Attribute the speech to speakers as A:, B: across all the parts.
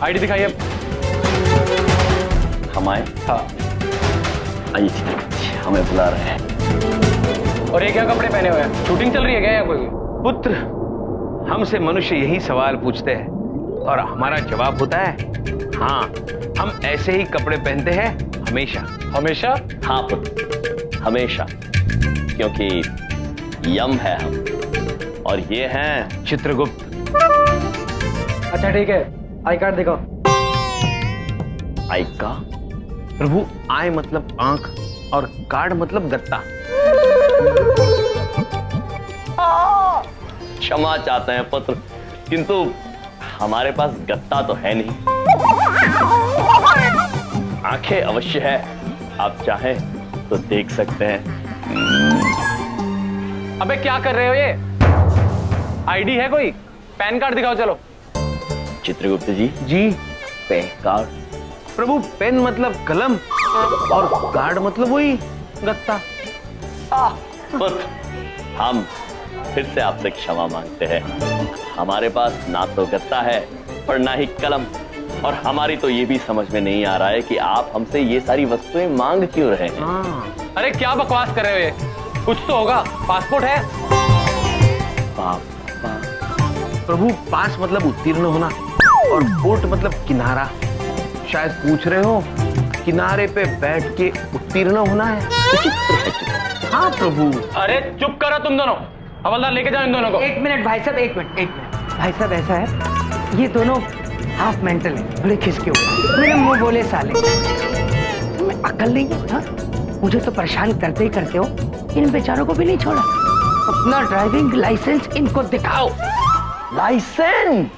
A: ID दिखाइए।
B: हम आए?
A: हाँ।
B: आइए, हमें बुला रहे हैं।
A: और ये क्या कपड़े पहने हुए हैं? शूटिंग चल रही है क्या या कोई?
C: पुत्र, हमसे मनुष्य यही सवाल पूछते हैं और हमारा जवाब होता है हाँ, हम ऐसे ही कपड़े पहनते हैं हमेशा।
A: हमेशा?
B: हाँ पुत्र, हमेशा, क्योंकि यम है हम और ये हैं चित्रगुप्त।
D: अच्छा ठीक है, आई कार्ड दिखाओ।
B: आई का?
C: प्रभु, आय मतलब आंख और कार्ड मतलब गत्ता।
B: क्षमा चाहते हैं पुत्र, किंतु हमारे पास गत्ता तो है नहीं। आंखें अवश्य है, आप चाहें तो देख सकते हैं।
A: अबे क्या कर रहे हो ये? आईडी है कोई? पैन कार्ड दिखाओ चलो।
B: चित्रगुप्त जी,
C: जी
B: पेन कार्ड?
C: प्रभु, पेन मतलब कलम और कार्ड मतलब वही गत्ता।
B: पुत्र, हम फिर से आपसे क्षमा मांगते हैं। हमारे पास ना तो गत्ता है और ना ही कलम, और हमारी तो ये भी समझ में नहीं आ रहा है कि आप हमसे ये सारी वस्तुएं मांग क्यों रहे हैं।
A: अरे क्या बकवास कर रहे हो ये? कुछ तो होगा। पासपोर्ट है?
C: प्रभु, पास मतलब उत्तीर्ण होना और पोर्ट मतलब किनारा। शायद पूछ रहे हो किनारे पे बैठ के उत्तीर्ण होना है। हाँ प्रभु।
A: अरे चुप करो तुम दोनों। हवलदार लेके जाओ इन दोनों को।
D: एक मिनट भाई साहब, एक मिनट। भाई साहब ऐसा है, ये दोनों हाफ मेंटल है, बड़े खिसके हुए। मेरे मुंह बोले साले, तुम्हें अकल नहीं है? हाँ? मुझे तो परेशान करते ही करते हो, इन बेचारों को भी नहीं छोड़ा। अपना ड्राइविंग लाइसेंस इनको दिखाओ।
C: लाइसेंस?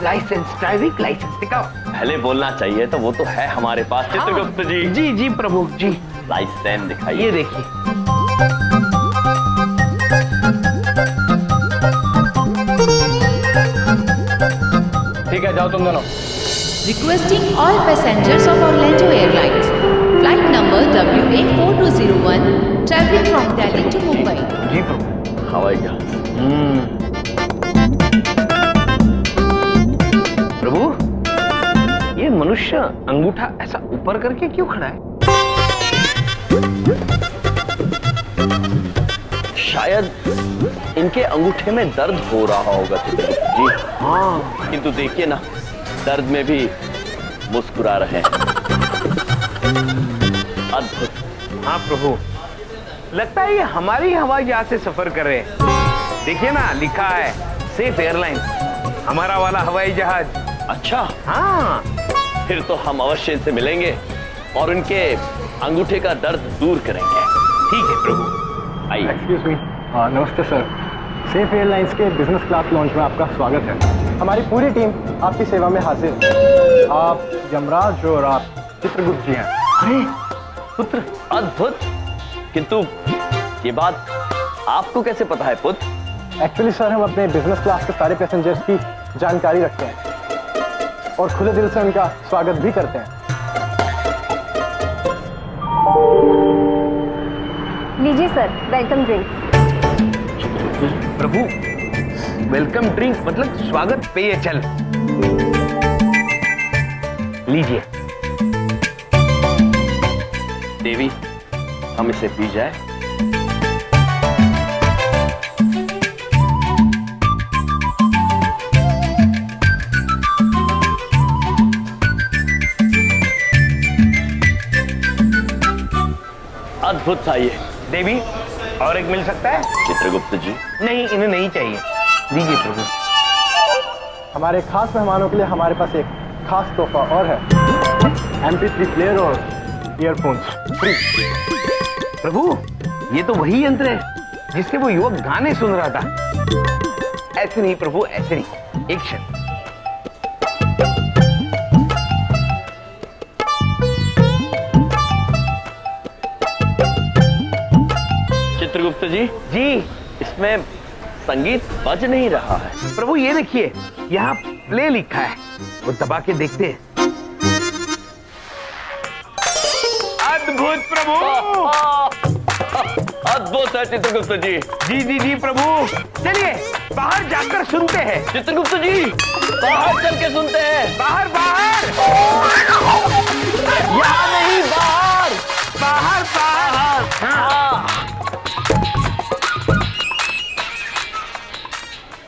D: लाइसेंस, ड्राइविंग लाइसेंस दिखाओ।
B: पहले बोलना चाहिए तो वो तो है हमारे पास। चित्रगुप्त जी।
C: जी जी प्रभु जी।
B: लाइसेंस दिखाइए।
C: ये देखिए।
A: ठीक है, जाओ तुम दोनों।
E: Requesting all passengers of Orlando Airlines, flight number WA4201, traveling from Delhi to Mumbai.
C: जी प्रभु।
B: हवाई जहाज।
C: प्रभु, ये मनुष्य अंगूठा ऐसा ऊपर करके क्यों खड़ा है?
B: शायद इनके अंगूठे में दर्द हो रहा होगा चित्रगुप्त जी।
C: हाँ,
B: किंतु देखिए ना, दर्द में भी मुस्कुरा रहे हैं। अद्भुत।
C: हाँ प्रभु, लगता है ये हमारी हवाई जहाज से सफर कर रहे हैं। देखिए ना, लिखा है सेफ एयरलाइन, हमारा वाला हवाई जहाज।
B: अच्छा,
C: हाँ,
B: फिर तो हम अवश्य इनसे मिलेंगे और उनके अंगूठे का दर्द दूर करेंगे।
C: ठीक है प्रभु।
B: आइए।
F: एक्सक्यूज मी, नमस्ते सर। सेफ एयरलाइंस के बिजनेस क्लास लॉन्च में आपका स्वागत है। हमारी पूरी टीम आपकी सेवा में हाजिर है। आप यमराज और आप चित्रगुप्त जी हैं।
C: अरे पुत्र,
B: अद्भुत। किंतु ये बात आपको कैसे पता है पुत्र?
F: एक्चुअली सर, हम अपने बिजनेस क्लास के सारे पैसेंजर्स की जानकारी रखते हैं और खुले दिल से उनका स्वागत भी करते हैं।
G: लीजिए सर, वेलकम ड्रिंक।
C: प्रभु, वेलकम ड्रिंक मतलब स्वागत पेय चल। लीजिए।
B: देवी, हम इसे पी जाए? अद्भुत था ये।
C: देवी, और एक मिल सकता है?
B: चित्रगुप्त जी।
C: नहीं, इन्हें नहीं चाहिए। लीजिए प्रभु।
F: हमारे खास मेहमानों के लिए हमारे पास एक खास तोहफा और है, MP3 प्लेयर और ईयरफोन्स फ्री।
C: प्रभु, ये तो वही यंत्र है जिससे वो युवक गाने सुन रहा था। ऐसे नहीं प्रभु, ऐसे नहीं। एक क्षण।
B: चित्रगुप्त जी, इसमें संगीत बज नहीं रहा है।
C: प्रभु ये देखिए, यहाँ प्ले लिखा है, वो दबा के देखते हैं। अद्भुत प्रभु,
B: अद्भुत है चित्रगुप्त जी।
C: जी जी जी प्रभु, चलिए बाहर जाकर सुनते हैं।
B: चित्रगुप्त जी, बाहर चल के सुनते हैं।
C: बाहर बाहर,
B: यहाँ नहीं, बाहर
C: बाहर बाहर।
B: हाँ।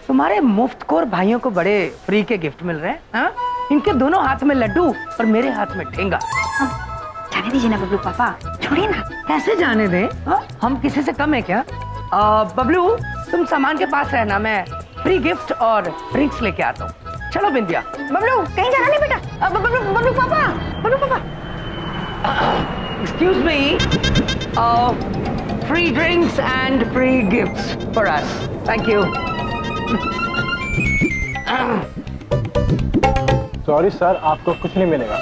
D: तुम्हारे मुफ्तखोर भाइयों को बड़े फ्री के गिफ्ट मिल रहे हैं, हाँ? इनके दोनों हाथ में लड्डू और मेरे हाथ में ठेंगा।
G: जाने दीजिए ना बबलू पापा, छोड़िए ना।
D: कैसे जाने दें? हाँ? हम किसी से कम है क्या? बबलू तुम सामान के पास रहना, मैं फ्री गिफ्ट और ड्रिंक्स लेके आता हूँ। चलो बिंदिया।
G: बबलू कहीं जाना नहीं बेटा। बबलू बबलू पापा, बबलू पापा।
D: Excuse me, free drinks and free gifts for us. Thank you.
F: Sorry sir, आपको कुछ नहीं मिलेगा।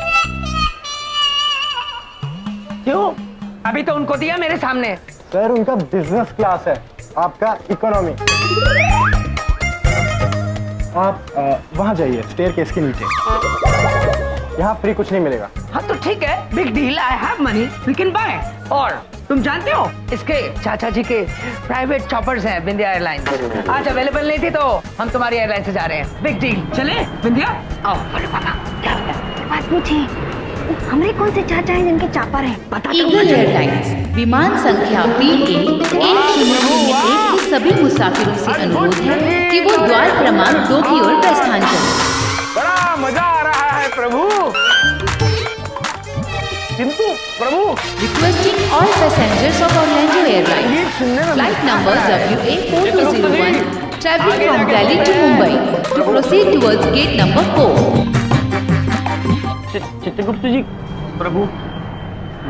D: क्यों? अभी तो उनको दिया मेरे सामने।
F: सर उनका बिजनेस क्लास है, आपका इकोनॉमी। आप वहां जाइए, स्टेयरकेस के नीचे। यहाँ फ्री कुछ नहीं मिलेगा।
D: हाँ तो ठीक है, big deal, I have money, we can buy. और तुम जानते हो इसके चाचा जी के प्राइवेट चॉपर्स हैं बिंदिया एयरलाइंस। आज अवेलेबल नहीं थी तो हम तुम्हारी एयरलाइन से जा रहे हैं। बिग डील, चले बिंदिया? आओ। बोलो पापा, क्या हो गया?
G: बात पूछे, हमारे कौन से चाचा हैं जिनके चापर हैं?
D: बता दो
E: ईगल
D: मुझे।
E: एयरलाइंस विमान संख्या PA1001 के सभी मुसाफिरों से अनुरोध है कि वो द्वार क्रमांक 2 की ओर प्रस्थान करें।
C: बड़ा मजा आ रहा है प्रभु, किंतु प्रभु
E: Requesting all passengers of Orlando Airlines, flight number WA4201, traveling from Delhi to Mumbai, to proceed towards gate number 4.
C: Chitragupta जी, प्रभु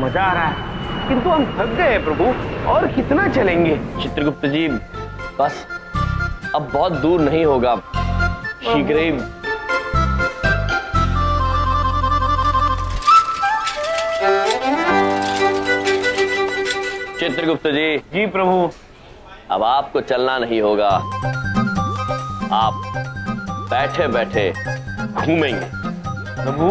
C: मजा आ रहा है, किंतु हम थक गए प्रभु, और कितना चलेंगे?
B: चित्रगुप्त जी, बस अब बहुत दूर नहीं होगा, शीघ्र ही। चित्रगुप्त जी।
C: जी प्रभु।
B: अब आपको चलना नहीं होगा, आप बैठे बैठे घूमेंगे।
C: प्रभु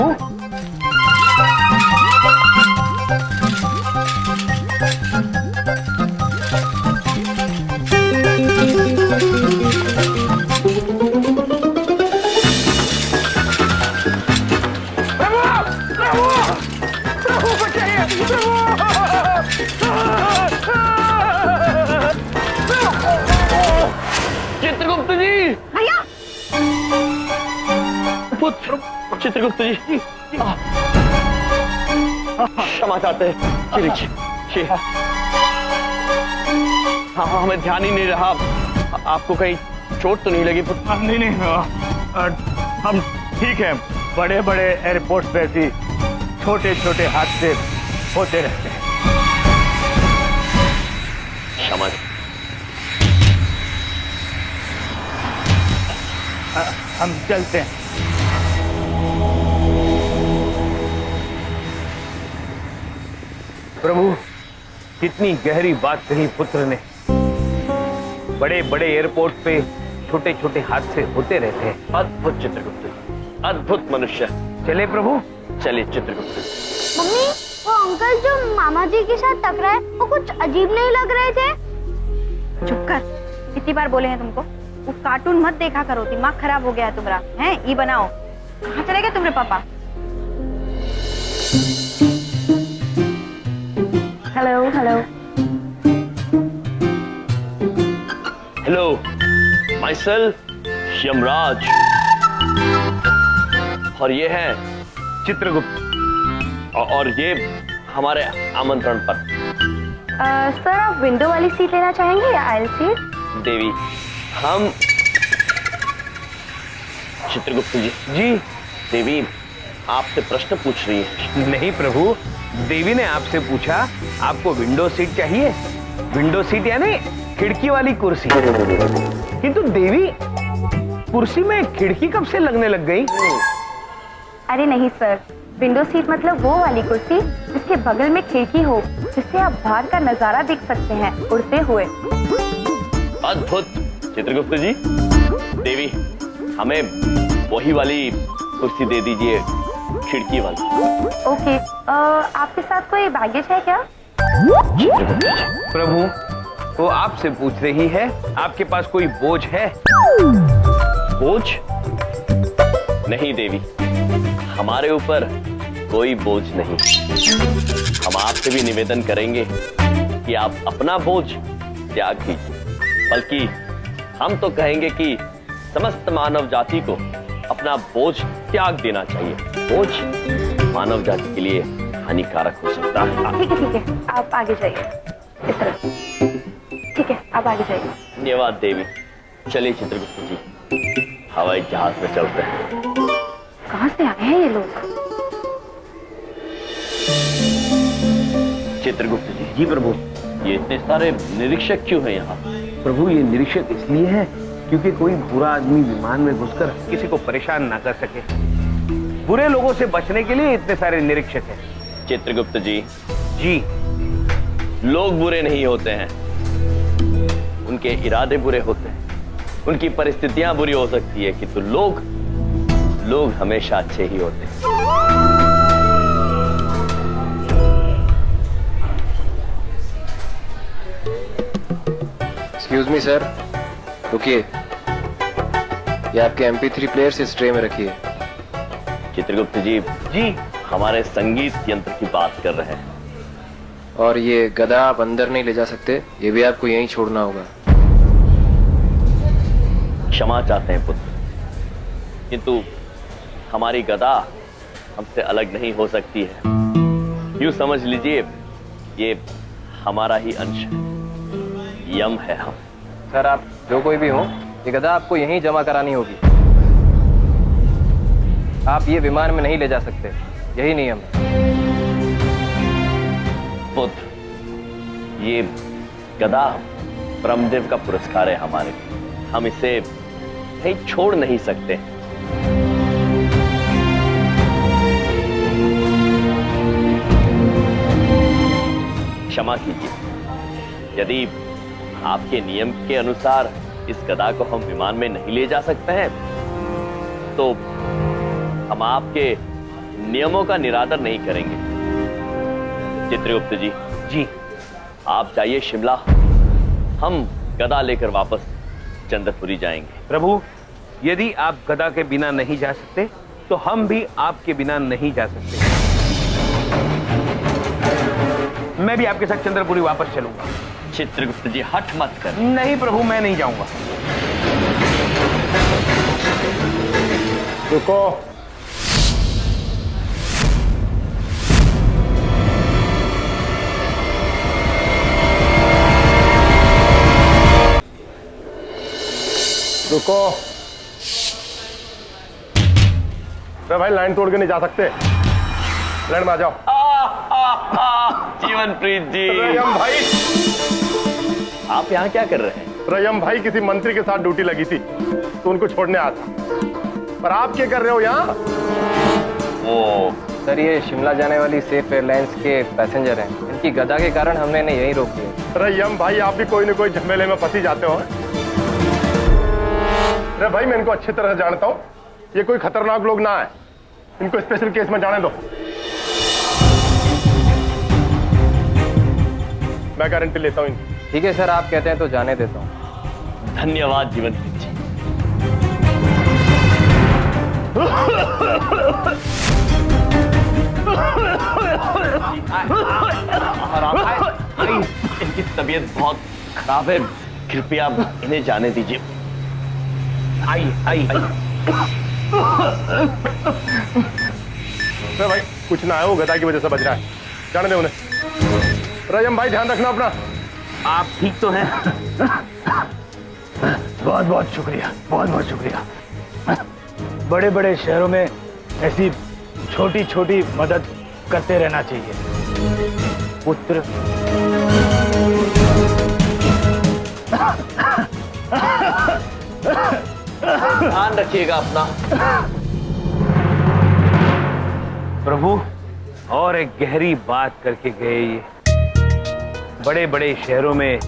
B: चित्रगुप्त जी,
G: भैया
B: पुत्र चित्रगुप्त जी, क्षमा चाहते हैं। हाँ, हमें ध्यान ही नहीं रहा, आपको कहीं चोट तो नहीं लगी पुत्र?
H: नहीं नहीं, हम ठीक हैं। बड़े बड़े एयरपोर्ट पे भी छोटे छोटे हादसे होते रहते हैं।
B: क्षमा।
H: हम चलते हैं।
C: प्रभु कितनी गहरी बात कही पुत्र ने। बड़े बड़े एयरपोर्ट पे छोटे छोटे हादसे होते रहते हैं।
B: अद्भुत चित्रगुप्त, अद्भुत मनुष्य।
C: चले प्रभु?
B: चलिए चित्रगुप्त।
G: मम्मी, वो अंकल जो मामा जी के साथ टकराए, वो कुछ अजीब नहीं लग रहे थे? चुप कर, कितनी बार बोले हैं तुमको, वो कार्टून मत देखा करो, दिमाग खराब हो गया है तुम्हारा। हैं, ये बनाओ। कहाँ चले गए तुम्हारे पापा? Hello hello
B: hello, my self Yamraj, और ये है
C: चित्रगुप्त,
B: और ये हमारे आमंत्रण पर।
G: सर, आप विंडो वाली सीट लेना चाहेंगे या आयल सीट?
B: देवी, हम चित्रगुप्त जी।
C: जी
B: देवी आपसे प्रश्न पूछ रही है।
C: नहीं प्रभु, देवी ने आपसे पूछा आपको विंडो सीट चाहिए। विंडो सीट यानी खिड़की वाली कुर्सी। किंतु देवी, कुर्सी में खिड़की कब से लगने लग गई?
G: अरे नहीं सर, विंडो सीट मतलब वो वाली कुर्सी जिसके बगल में खिड़की हो, जिससे आप बाहर का नजारा देख सकते हैं उड़ते हुए।
B: अद्भुत चित्रगुप्त जी। देवी, हमें वही वाली कुर्सी दे दीजिए, खिड़की वाली।
G: ओके, आपके साथ कोई बैगेज है क्या?
C: प्रभु, वो आपसे पूछ रही है आपके पास कोई बोझ है?
B: बोझ? नहीं देवी, हमारे ऊपर कोई बोझ नहीं। हम आपसे भी निवेदन करेंगे कि आप अपना बोझ त्याग दीजिए, बल्कि हम तो कहेंगे कि समस्त मानव जाति को अपना बोझ त्याग देना चाहिए। बोझ मानव जाति के लिए हानिकारक हो सकता है।
G: ठीक है, आप आगे जाइए इस तरह। ठीक है, आप आगे जाइए।
B: धन्यवाद देवी। चलिए चित्रगुप्त जी, हवाई जहाज में चलते हैं।
G: कहाँ से आए हैं ये लोग?
B: चित्रगुप्त जी,
C: जी प्रभु।
B: ये इतने सारे निरीक्षक क्यों हैं यहाँ?
C: प्रभु ये निरीक्षक इसलिए है क्योंकि कोई बुरा आदमी विमान में घुसकर किसी को परेशान ना कर सके। बुरे लोगों से बचने के लिए इतने सारे निरीक्षक हैं।
B: चित्रगुप्त जी,
C: जी।
B: लोग बुरे नहीं होते हैं, उनके इरादे बुरे होते हैं। उनकी परिस्थितियां बुरी हो सकती है, किंतु लोग हमेशा अच्छे ही होते हैं।
I: एक्सक्यूज मी सर, रुकिए। ये आपके MP3 प्लेयर्स इस ट्रे में रखिए।
B: चित्रगुप्त जी, हमारे संगीत यंत्र की बात कर रहे हैं।
I: और ये गदा आप अंदर नहीं ले जा सकते, ये भी आपको यहीं छोड़ना होगा।
B: क्षमा चाहते हैं पुत्र, किंतु हमारी गदा हमसे अलग नहीं हो सकती है। यूं समझ लीजिए ये हमारा ही अंश है, यम है हम।
I: सर आप जो कोई भी हो, ये गदा आपको यहीं जमा करानी होगी। आप ये विमान में नहीं ले जा सकते, यही नियम है।
B: पुत्र, ये गदा ब्रह्मदेव का पुरस्कार है हमारे लिए, हम इसे कहीं छोड़ नहीं सकते। क्षमा कीजिए, यदि आपके नियम के अनुसार इस गदा को हम विमान में नहीं ले जा सकते हैं, तो हम आपके नियमों का निरादर नहीं करेंगे। चित्रगुप्त जी, आप जाइए शिमला, हम गदा लेकर वापस चंद्रपुरी जाएंगे।
C: प्रभु, यदि आप गदा के बिना नहीं जा सकते तो हम भी आपके बिना नहीं जा सकते। मैं भी आपके साथ चंद्रपुरी वापस चलूंगा।
B: चित्रगुप्त जी, हठ मत कर।
C: नहीं प्रभु, मैं नहीं जाऊंगा।
F: रुको। रुको। अरे भाई, लाइन तोड़ के नहीं जा सकते, लाइन में आ जाओ।
B: जीवनप्रीत जी,
F: रयम भाई,
B: आप यहाँ क्या कर रहे हैं?
F: रयम भाई किसी मंत्री के साथ ड्यूटी लगी थी तो उनको छोड़ने आया था, पर आप क्या कर रहे हो यहाँ?
B: ओ,
I: सर ये शिमला जाने वाली सेफ एयरलाइंस के पैसेंजर हैं, इनकी गदा के कारण हमने इन्हें यहीं रोक दिया।
F: रयम भाई, आप भी कोई न कोई झमेले में फंसी जाते हो। अरे भाई, मैं इनको अच्छी तरह से जानता हूँ, ये कोई खतरनाक लोग ना है, इनको स्पेशल केस में जाने दो। मैं गारंटी लेता हूँ इनकी।
I: ठीक है सर, आप कहते हैं तो जाने देता हूँ।
B: धन्यवाद जीवनप्रीत जी। इनकी तबीयत बहुत खराब है, कृपया इन्हें जाने दीजिए।
C: आइए।
F: अरे भाई, कुछ ना है, वो गदा की वजह से बच रहा है, जाने दे उन्हें। रयम भाई, ध्यान रखना अपना।
C: आप ठीक तो हैं?
H: बहुत बहुत शुक्रिया, बहुत बहुत शुक्रिया। बड़े बड़े शहरों में ऐसी छोटी छोटी मदद करते रहना चाहिए पुत्र।
B: ध्यान रखिएगा अपना।
C: प्रभु, और एक गहरी बात करके गए। ये बड़े बड़े शहरों में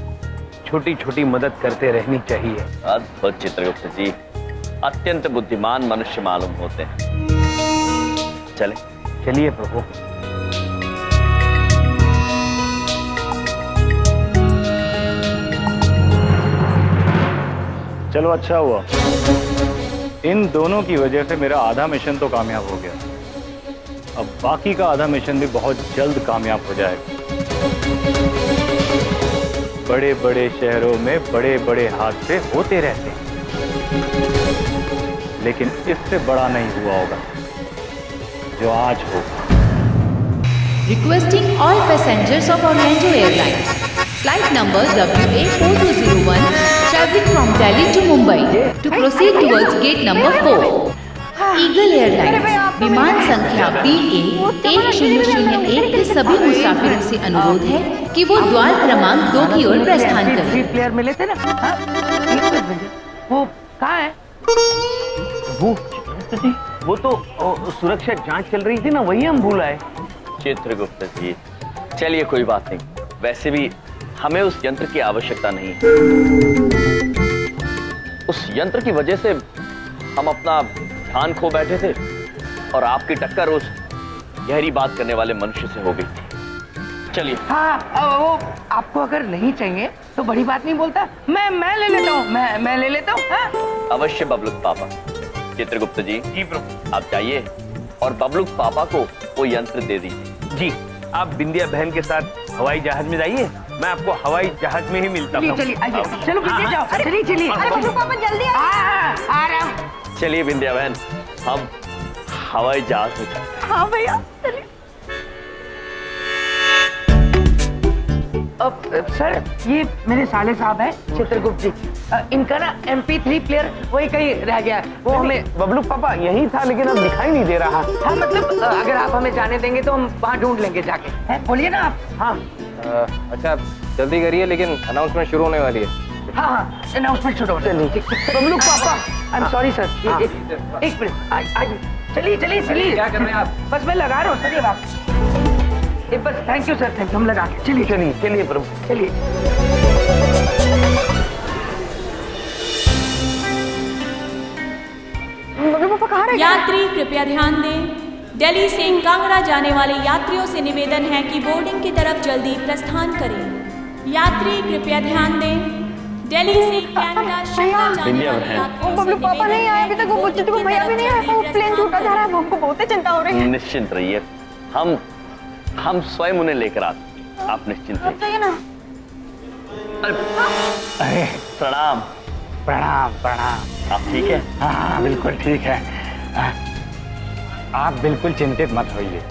C: छोटी छोटी मदद करते रहनी चाहिए।
B: अद्भुत चित्रगुप्त जी, अत्यंत बुद्धिमान मनुष्य मालूम होते हैं।
C: चलिए प्रभु।
H: चलो, अच्छा हुआ इन दोनों की वजह से मेरा आधा मिशन तो कामयाब हो गया, अब बाकी का आधा मिशन भी बहुत जल्द कामयाब हो जाएगा। बड़े बड़े शहरों में बड़े बड़े हादसे होते रहते हैं, लेकिन इससे बड़ा नहीं हुआ होगा जो आज होगा।
E: Requesting all passengers of Orlando Airlines, flight number WA4201, traveling from Delhi to Mumbai, to proceed towards gate number 4. Eagle Airlines, विमान संख्या BA1001 के सभी मुसाफिरों से अनुरोध है कि वो द्वार क्रमांक 2 की ओर प्रस्थान करें।
D: 3 प्लेयर मिले थे ना, हाँ? वो कहाँ है?
C: वो तो सुरक्षा जांच चल रही थी ना, वही हम भूल आए।
B: चित्रगुप्त जी, चलिए कोई बात नहीं। वैसे भी हमें उस यंत्र की आवश्यकता नहीं है। उस यंत्र की वजह से हम अपना ध्यान खो बैठे थे और आपकी टक्कर उस गहरी बात करने वाले मनुष्य से हो गई थी। चलिए।
D: हाँ, वो आपको अगर नहीं चाहिए तो बड़ी बात नहीं बोलता, मैं ले लेता हूँ, मैं ले लेता हूँ। हाँ?
B: अवश्य बबलूक पापा। चित्रगुप्त जी,
C: प्रभु।
B: आप जाइए और बबलूक पापा को वो यंत्र दे दीजिए।
C: जी, आप बिंदिया बहन के साथ हवाई जहाज में जाइए, मैं आपको हवाई जहाज में ही मिलता हूँ।
D: चलिए आइए, चलो पीछे जाओ, चलिए।
G: अरे बबलू पापा जल्दी
D: आ रहा हूँ।
B: चलिए बिंदिया बहन, हम हवाई जहाज में चलते हैं।
G: हाँ भैया चलिए।
D: अब सर, ये मेरे साले साहब हैं, चित्रगुप्त जी। इनका ना MP3 प्लेयर वही कहीं रह गया है, वो हमें।
C: बबलू पापा यही था, लेकिन अब दिखाई नहीं दे रहा।
D: हाँ मतलब अगर आप हमें जाने देंगे तो हम वहाँ ढूंढ लेंगे जाके। हैं? बोलिए ना आप। हाँ
I: अच्छा जल्दी करिए, लेकिन अनाउंसमेंट शुरू होने वाली है।
D: हाँ, अनाउंसमेंट शुरू हो। चलिए बबलू पापा, आई एम सॉरी सर। एक मिनट, आइए। चलिए
I: क्या कर रहे हैं आप?
D: बस मैं लगा रहा हूँ सर, ये बात। बस thank you sir, thank you. हम लगा के चलिए प्रभु, चलिए।
G: बबलू पापा कहाँ रह गए?
J: यात्री कृपया ध्यान दें, दिल्ली से कांगड़ा जाने वाले यात्रियों से निवेदन है कि बोर्डिंग की तरफ जल्दी प्रस्थान करें। यात्री कृपया ध्यान दें, दिल्ली से कनाडा शिमला जाने वाले यात्रियों से
G: बबलू पापा नहीं आए अभी तक, वो बुच्ची को भैया भी नहीं आया, वो प्लेन छूटा जा रहा है, हमको बहुत चिंता हो रही है।
B: निश्चिंत रहिए, हम स्वयं उन्हें लेकर आते हैं, आप निश्चिंत रहिए।
G: चाहिए ना।
H: अरे
B: प्रणाम।
H: प्रणाम।
B: आप ठीक है?
H: हाँ बिल्कुल ठीक है। आप बिल्कुल चिंतित मत होइए,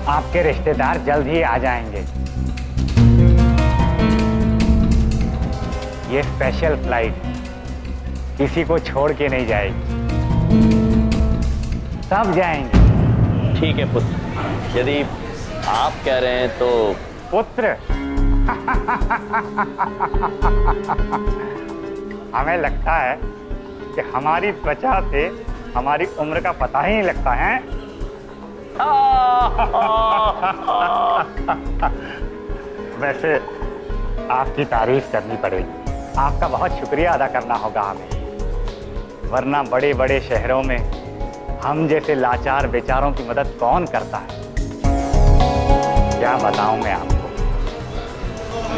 H: आपके रिश्तेदार जल्द ही आ जाएंगे। ये स्पेशल फ्लाइट किसी को छोड़ के नहीं जाएगी, सब जाएंगे।
B: ठीक है पुत्र, यदि आप कह रहे हैं तो।
H: पुत्र हमें लगता है कि हमारी त्वचा से हमारी उम्र का पता ही नहीं लगता है। वैसे आपकी तारीफ करनी पड़ेगी, आपका बहुत शुक्रिया अदा करना होगा हमें, वरना बड़े बड़े शहरों में हम जैसे लाचार बेचारों की मदद कौन करता है। क्या बताऊं मैं आपको,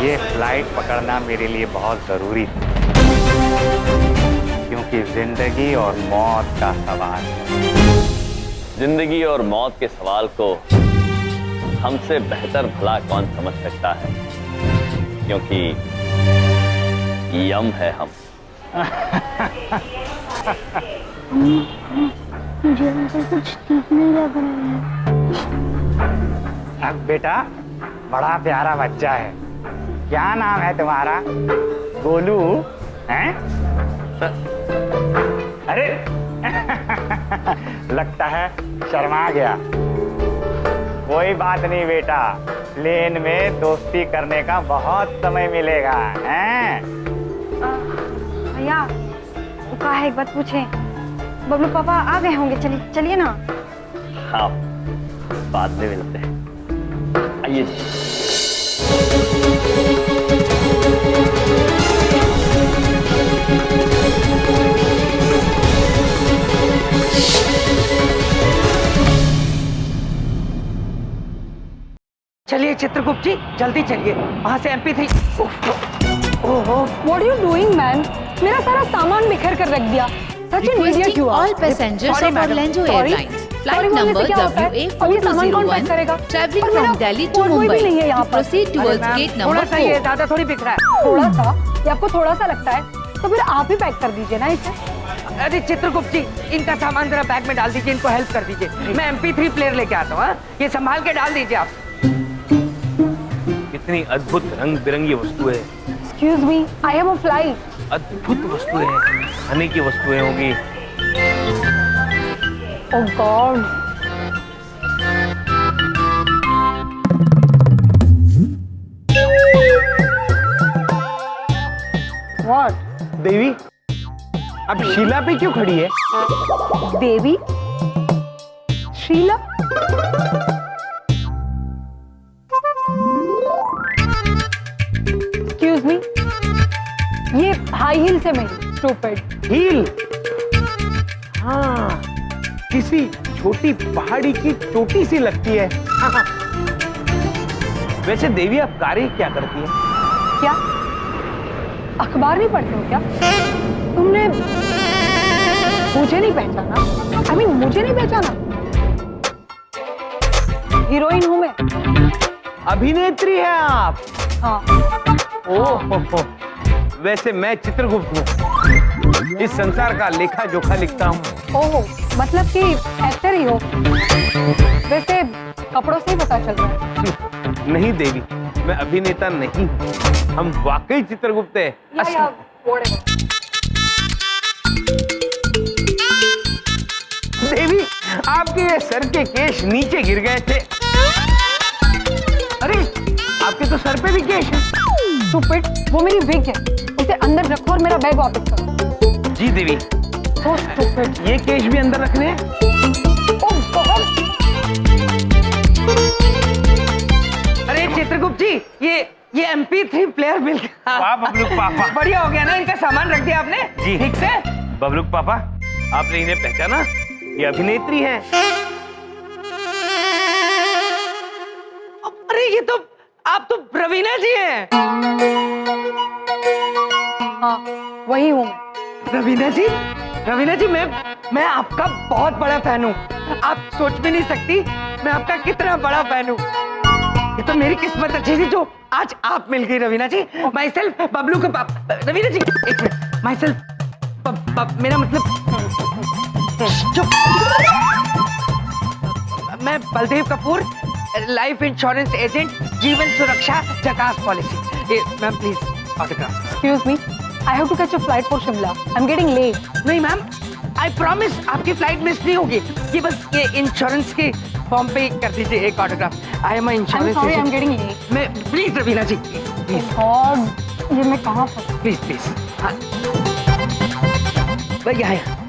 H: ये फ्लाइट पकड़ना मेरे लिए बहुत जरूरी था, क्योंकि जिंदगी और मौत का सवाल है।
B: जिंदगी और मौत के सवाल को हमसे बेहतर भला कौन समझ सकता है, क्योंकि यम है हम।
G: मुझे अंकल कुछ ठीक नहीं लग रहा है।
H: अब बेटा बड़ा प्यारा बच्चा है, क्या नाम है तुम्हारा? गोलू हैं? अरे लगता है शर्मा गया। कोई बात नहीं बेटा, प्लेन में दोस्ती करने का बहुत समय मिलेगा। हैं?
G: भैया वो कहा है, एक बात पूछे, बबलू पापा आ गए होंगे, चलिए ना।
B: हाँ, बाद में मिलते हैं, आइए जी।
D: चलिए चित्रगुप्त जी, जल्दी चलिए, वहाँ से MP3। ओहो,
G: What are you doing, man? मेरा सारा सामान बिखेर कर रख दिया।
D: सच में
E: Requesting all passengers of Orlando Airlines, flight number WA4201, traveling from Delhi to Mumbai, to proceed towards gate number
D: थोड़ा सा ये
E: 4.
D: ज्यादा थोड़ी बिक रहा है। थोड़ा सा, ये आपको थोड़ा सा लगता है तो फिर आप ही पैक कर दीजिए ना इसे। अरे चित्रगुप्त जी, इनका सामान जरा बैग में डाल दीजिए, इनको हेल्प कर दीजिए। मैं MP3 प्लेयर लेके आता हूँ, ये संभाल के डाल दीजिए आप।
C: कितनी अद्भुत रंग बिरंगी वस्तुएं,
D: excuse me, I am a flight.
C: अद्भुत वस्तुएं हैं, खाने की वस्तुएं होंगी।
D: ओह गॉड। व्हाट?
C: देवी, अब शीला पे क्यों खड़ी है?
D: देवी? शीला? एक्सक्यूज मी, ये हाई हील से मेरी स्टूपिड।
C: हील? हाँ, किसी छोटी पहाड़ी की चोटी सी लगती है। वैसे देवी, आप कार्य क्या करती है?
D: क्या अखबार नहीं पढ़ते हो क्या? तुमने मुझे नहीं पहचाना? I mean, मुझे नहीं पहचाना? हीरोइन हूं मैं।
C: अभिनेत्री है आप?
D: हाँ।
C: ओह, वैसे मैं चित्रगुप्त हूँ, इस संसार का लेखा जोखा लिखता हूँ।
D: ओह, मतलब कि एक्टर ही हो? वैसे कपड़ों से ही पता चल रहा है।
C: नहीं देवी, मैं अभिनेता नहीं, हम वाकई चित्रगुप्त है। देवी, आपके ये सर के केश नीचे गिर गए थे। अरे, आपके तो सर पे भी केश है।
D: स्टूपिड, वो मेरी विग है, उसे अंदर रखो और मेरा बैग वापस करो।
C: जी देवी।
D: So stupid.
C: ये केश भी अंदर रखने हैं?
D: Oh God!
C: अरे चित्रगुप्त जी, ये MP3 प्लेयर मिल गया। वाह बबलू पापा, बढ़िया हो गया ना, इनका सामान रख दिया आपने जी ठीक से। बबलू पापा, आपने इन्हें पहचाना? ये अभिनेत्री हैं। अरे ये तो आप तो रवीना जी हैं।
D: हाँ, वही हूँ मैं।
C: रवीना जी, रवीना जी, मैं आपका बहुत बड़ा फैन हूँ। आप सोच भी नहीं सकती मैं आपका कितना बड़ा फैन हूँ। ये तो मेरी किस्मत अच्छी थी जो आज आप मिल गई रवीना जी। माई सेल्फ बबलू के पापा। रवीना जी एक मिनट, माई सेल्फ मेरा मतलब चुप। मैं Baldev Kapoor, life insurance agent, Jeevan Suraksha जकास policy. Ma'am please autograph.
D: Excuse me, I have to catch a flight for Shimla. I'm getting late.
C: नहीं मैम, आई प्रॉमिस आपकी फ्लाइट मिस नहीं होगी। ये बस ये इंश्योरेंस के फॉर्म पे कर दीजिए एक autograph. I am insurance.
D: I'm sorry, I'm getting late.
C: मैं please Raveena ji please
D: God, ये मैं कहाँ फंसा?
C: Please please. हाँ भैया है।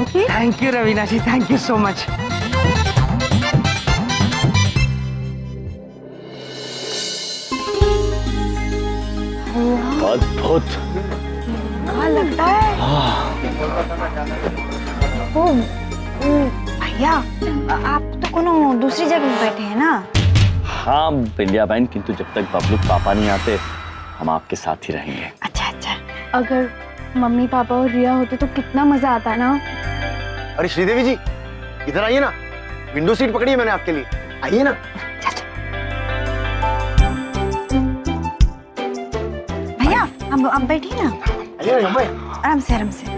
D: Okay.
C: Thank you Raveena ji, thank you so much.
B: अद्भुत।
G: हाँ लगता है। ओ भैया, आप तो कोनो दूसरी जगह बैठे हैं ना?
B: हाँ बिंदिया बहन, किंतु जब तक बबलू पापा नहीं आते हम आपके साथ ही रहेंगे।
G: अच्छा अच्छा।
K: अगर मम्मी पापा और रिया होते तो कितना मजा आता ना।
F: अरे श्रीदेवी जी, इधर आइए ना, विंडो सीट पकड़ी है मैंने आपके लिए, आइए ना।
G: भैया आप बैठिए ना,
F: आइए ना भाई।
G: आराम से आराम से।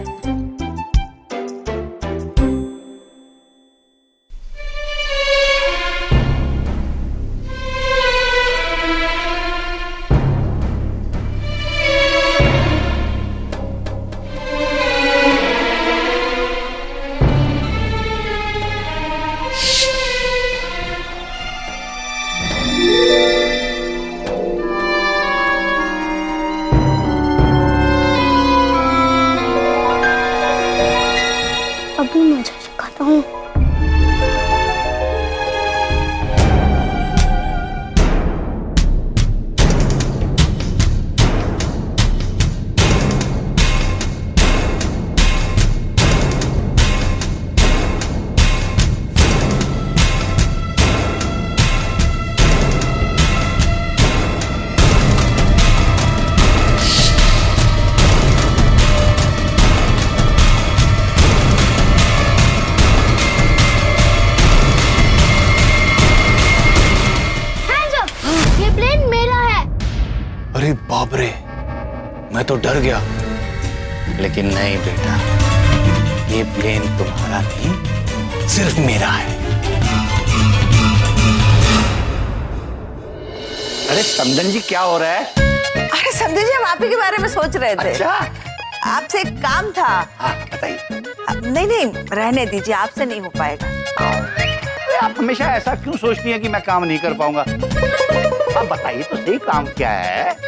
C: अरे बाप रे, मैं तो डर गया। लेकिन नहीं बेटा, ये प्लेन तुम्हारा नहीं, सिर्फ मेरा है।
L: अरे समदन जी क्या हो रहा है?
M: अरे समझे जी, हम आप ही के बारे में सोच रहे थे।
L: अच्छा,
M: आपसे एक काम था।
L: हाँ बताइए।
M: नहीं नहीं, रहने दीजिए, आपसे नहीं हो पाएगा।
L: अरे आप हमेशा ऐसा क्यों सोचती हैं कि मैं काम नहीं कर पाऊंगा? आप बताइए तो सही, काम क्या है?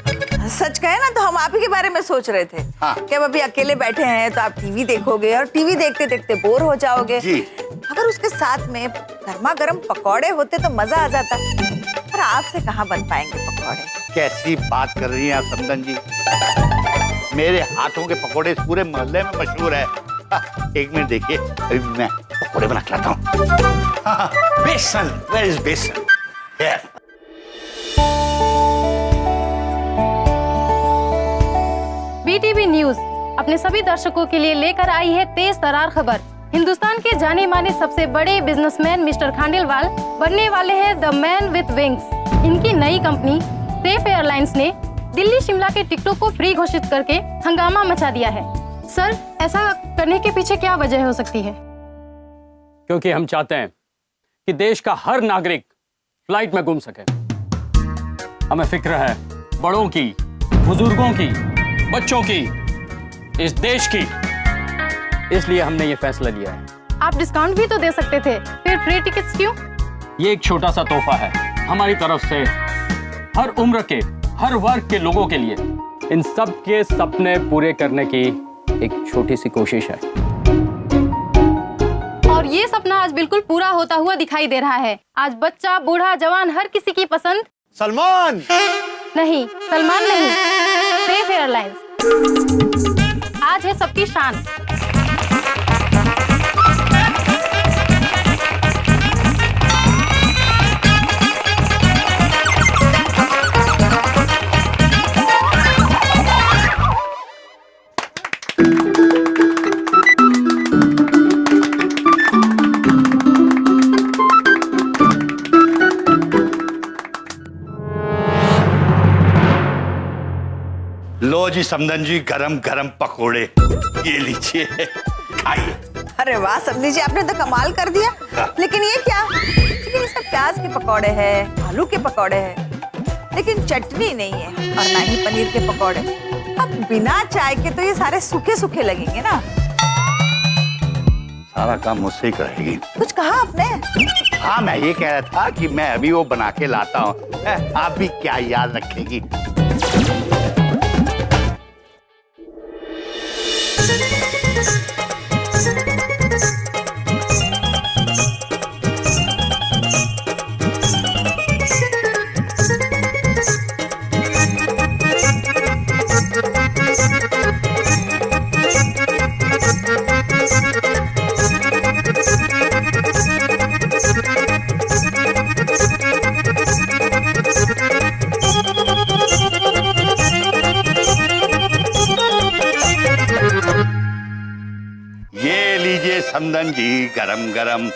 M: सच कहे ना तो हम आप ही के बारे में सोच रहे थे।
L: हाँ।
M: कि अब अभी अकेले बैठे हैं तो आप टीवी देखोगे और टीवी देखते देखते बोर हो जाओगे
L: जी।
M: अगर उसके साथ में गर्मा गर्म पकौड़े होते तो मजा आ जाता। पर आपसे कहाँ बन पाएंगे पकौड़े?
L: कैसी बात कर रही हैं आप समदन जी? मेरे हाथों के पकोड़े इस पूरे मोहल्ले में मशहूर है। एक मिनट देखिए, अभी मैं पकोड़े बना के लाता हूँ। बेसन, वेयर इज बेसन? Here.
N: BTV न्यूज अपने सभी दर्शकों के लिए लेकर आई है तेज तरार खबर। हिंदुस्तान के जाने माने सबसे बड़े बिजनेसमैन मिस्टर खांडेलवाल बनने वाले हैं द मैन विथ विंग्स। इनकी नई कंपनी सेफ एयरलाइंस ने दिल्ली शिमला के टिकटों को फ्री घोषित करके हंगामा मचा दिया है। सर, ऐसा करने के पीछे क्या वजह हो सकती है?
O: क्योंकि हम चाहते हैं कि देश का हर नागरिक फ्लाइट में घूम सके। हमें फिक्र है बड़ों की, बुजुर्गों की, बच्चों की, इस देश की। इसलिए हमने ये फैसला लिया है।
N: आप डिस्काउंट भी तो दे सकते थे, फिर फ्री टिकट्स क्यों?
O: ये एक छोटा सा तोहफा है हमारी तरफ से हर उम्र के, हर वर्ग के लोगों के लिए। इन सब के सपने पूरे करने की एक छोटी सी कोशिश है।
N: और ये सपना आज बिल्कुल पूरा होता हुआ दिखाई दे रहा है। आज बच्चा, बूढ़ा, जवान, हर किसी की पसंद
L: सलमान
N: नहीं, सलमान नहीं, सेफ एयरलाइंस आज है सबकी शान।
L: लो जी समदन जी, गरम गरम पकोड़े, ये लीजिए, खाइए।
M: अरे वाह समझी जी, आपने तो कमाल कर दिया। लेकिन ये क्या? लेकिन इसमें प्याज के पकौड़े हैं, आलू के पकौड़े हैं, लेकिन चटनी नहीं है और ना ही पनीर के पकौड़े। अब बिना चाय के तो ये सारे सूखे सूखे लगेंगे ना।
L: सारा काम मुझसे ही करेगी।
M: कुछ कहा आपने?
L: हाँ, मैं ये कह रहा था कि मैं अभी वो बना के लाता हूँ। आप भी क्या याद रखेगी? समदन जी, गरम गरम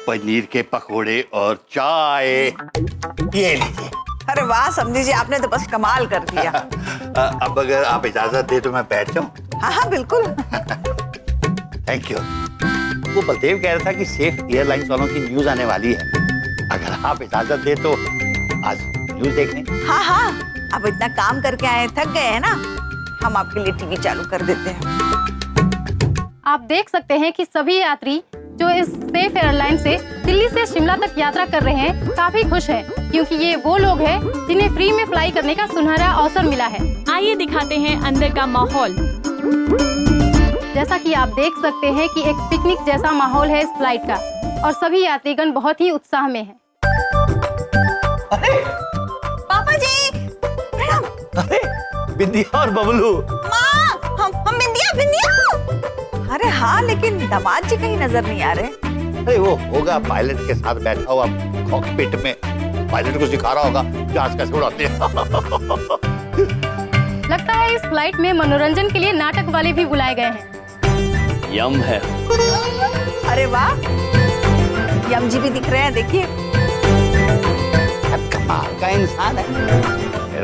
L: पनीर के पकोड़े और चाय, ये लीजिए।
M: अरे वाह समझी जी, आपने तो बस कमाल कर दिया।
L: अब अगर आप इजाजत दे तो मैं बैठ जाऊं?
M: हाँ हाँ बिल्कुल।
L: Thank you. वो बलदेव कह रहा था कि सेफ एयरलाइंस वालों की न्यूज आने वाली है। अगर आप इजाजत दे तो आज न्यूज देख लें।
M: हाँ हाँ, अब इतना काम करके आए, थक गए हैं ना, हम आपके लिए टीवी चालू कर देते हैं।
N: आप देख सकते हैं कि सभी यात्री जो इस सेफ एयरलाइन से दिल्ली से शिमला तक यात्रा कर रहे हैं काफी खुश हैं, क्योंकि ये वो लोग हैं जिन्हें फ्री में फ्लाई करने का सुनहरा अवसर मिला है।
J: आइए दिखाते हैं अंदर का माहौल।
N: जैसा कि आप देख सकते हैं कि एक पिकनिक जैसा माहौल है इस फ्लाइट का और सभी यात्रीगण बहुत ही उत्साह में हैं।
M: पापा जी प्रणाम।
L: अरे बिंदिया और बबलू।
M: माँ, हम बिंदिया। अरे हाँ, लेकिन दामाद जी कहीं नजर नहीं आ रहे।
L: अरे वो होगा पायलट के साथ बैठा हुआ कॉकपिट में, पायलट को सिखा रहा होगा जहाज कैसे उड़ाते हैं।
N: लगता है इस फ्लाइट में मनोरंजन के लिए नाटक वाले भी बुलाए गए हैं।
B: यम है।
M: अरे वाह, यम जी भी दिख रहे हैं, देखिए।
L: कमाल का इंसान है।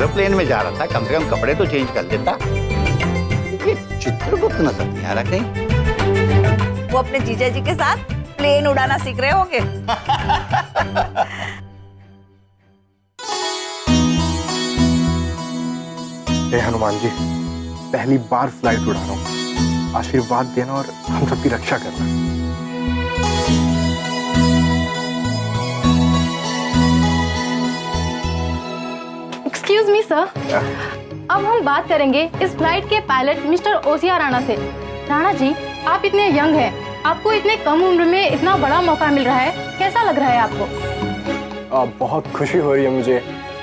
L: एरोप्लेन में जा रहा था, कम से कम कपड़े तो चेंज कर लेता। ये चित्रगुप्त नजर नहीं आ रहा कहीं।
M: वो अपने जीजा जी के साथ प्लेन उड़ाना सीख रहे होंगे।
F: हे हनुमान जी, पहली बार फ्लाइट उड़ा रहा हूँ, आशीर्वाद देना और हम सबकी रक्षा करना।
N: एक्सक्यूज मी सर, अब हम बात करेंगे इस फ्लाइट के पायलट मिस्टर ओसिया राणा से। राणा जी, आप इतने यंग हैं, आपको इतने कम उम्र में इतना बड़ा मौका मिल रहा है, कैसा लग रहा है आपको?
F: बहुत खुशी हो रही है मुझे।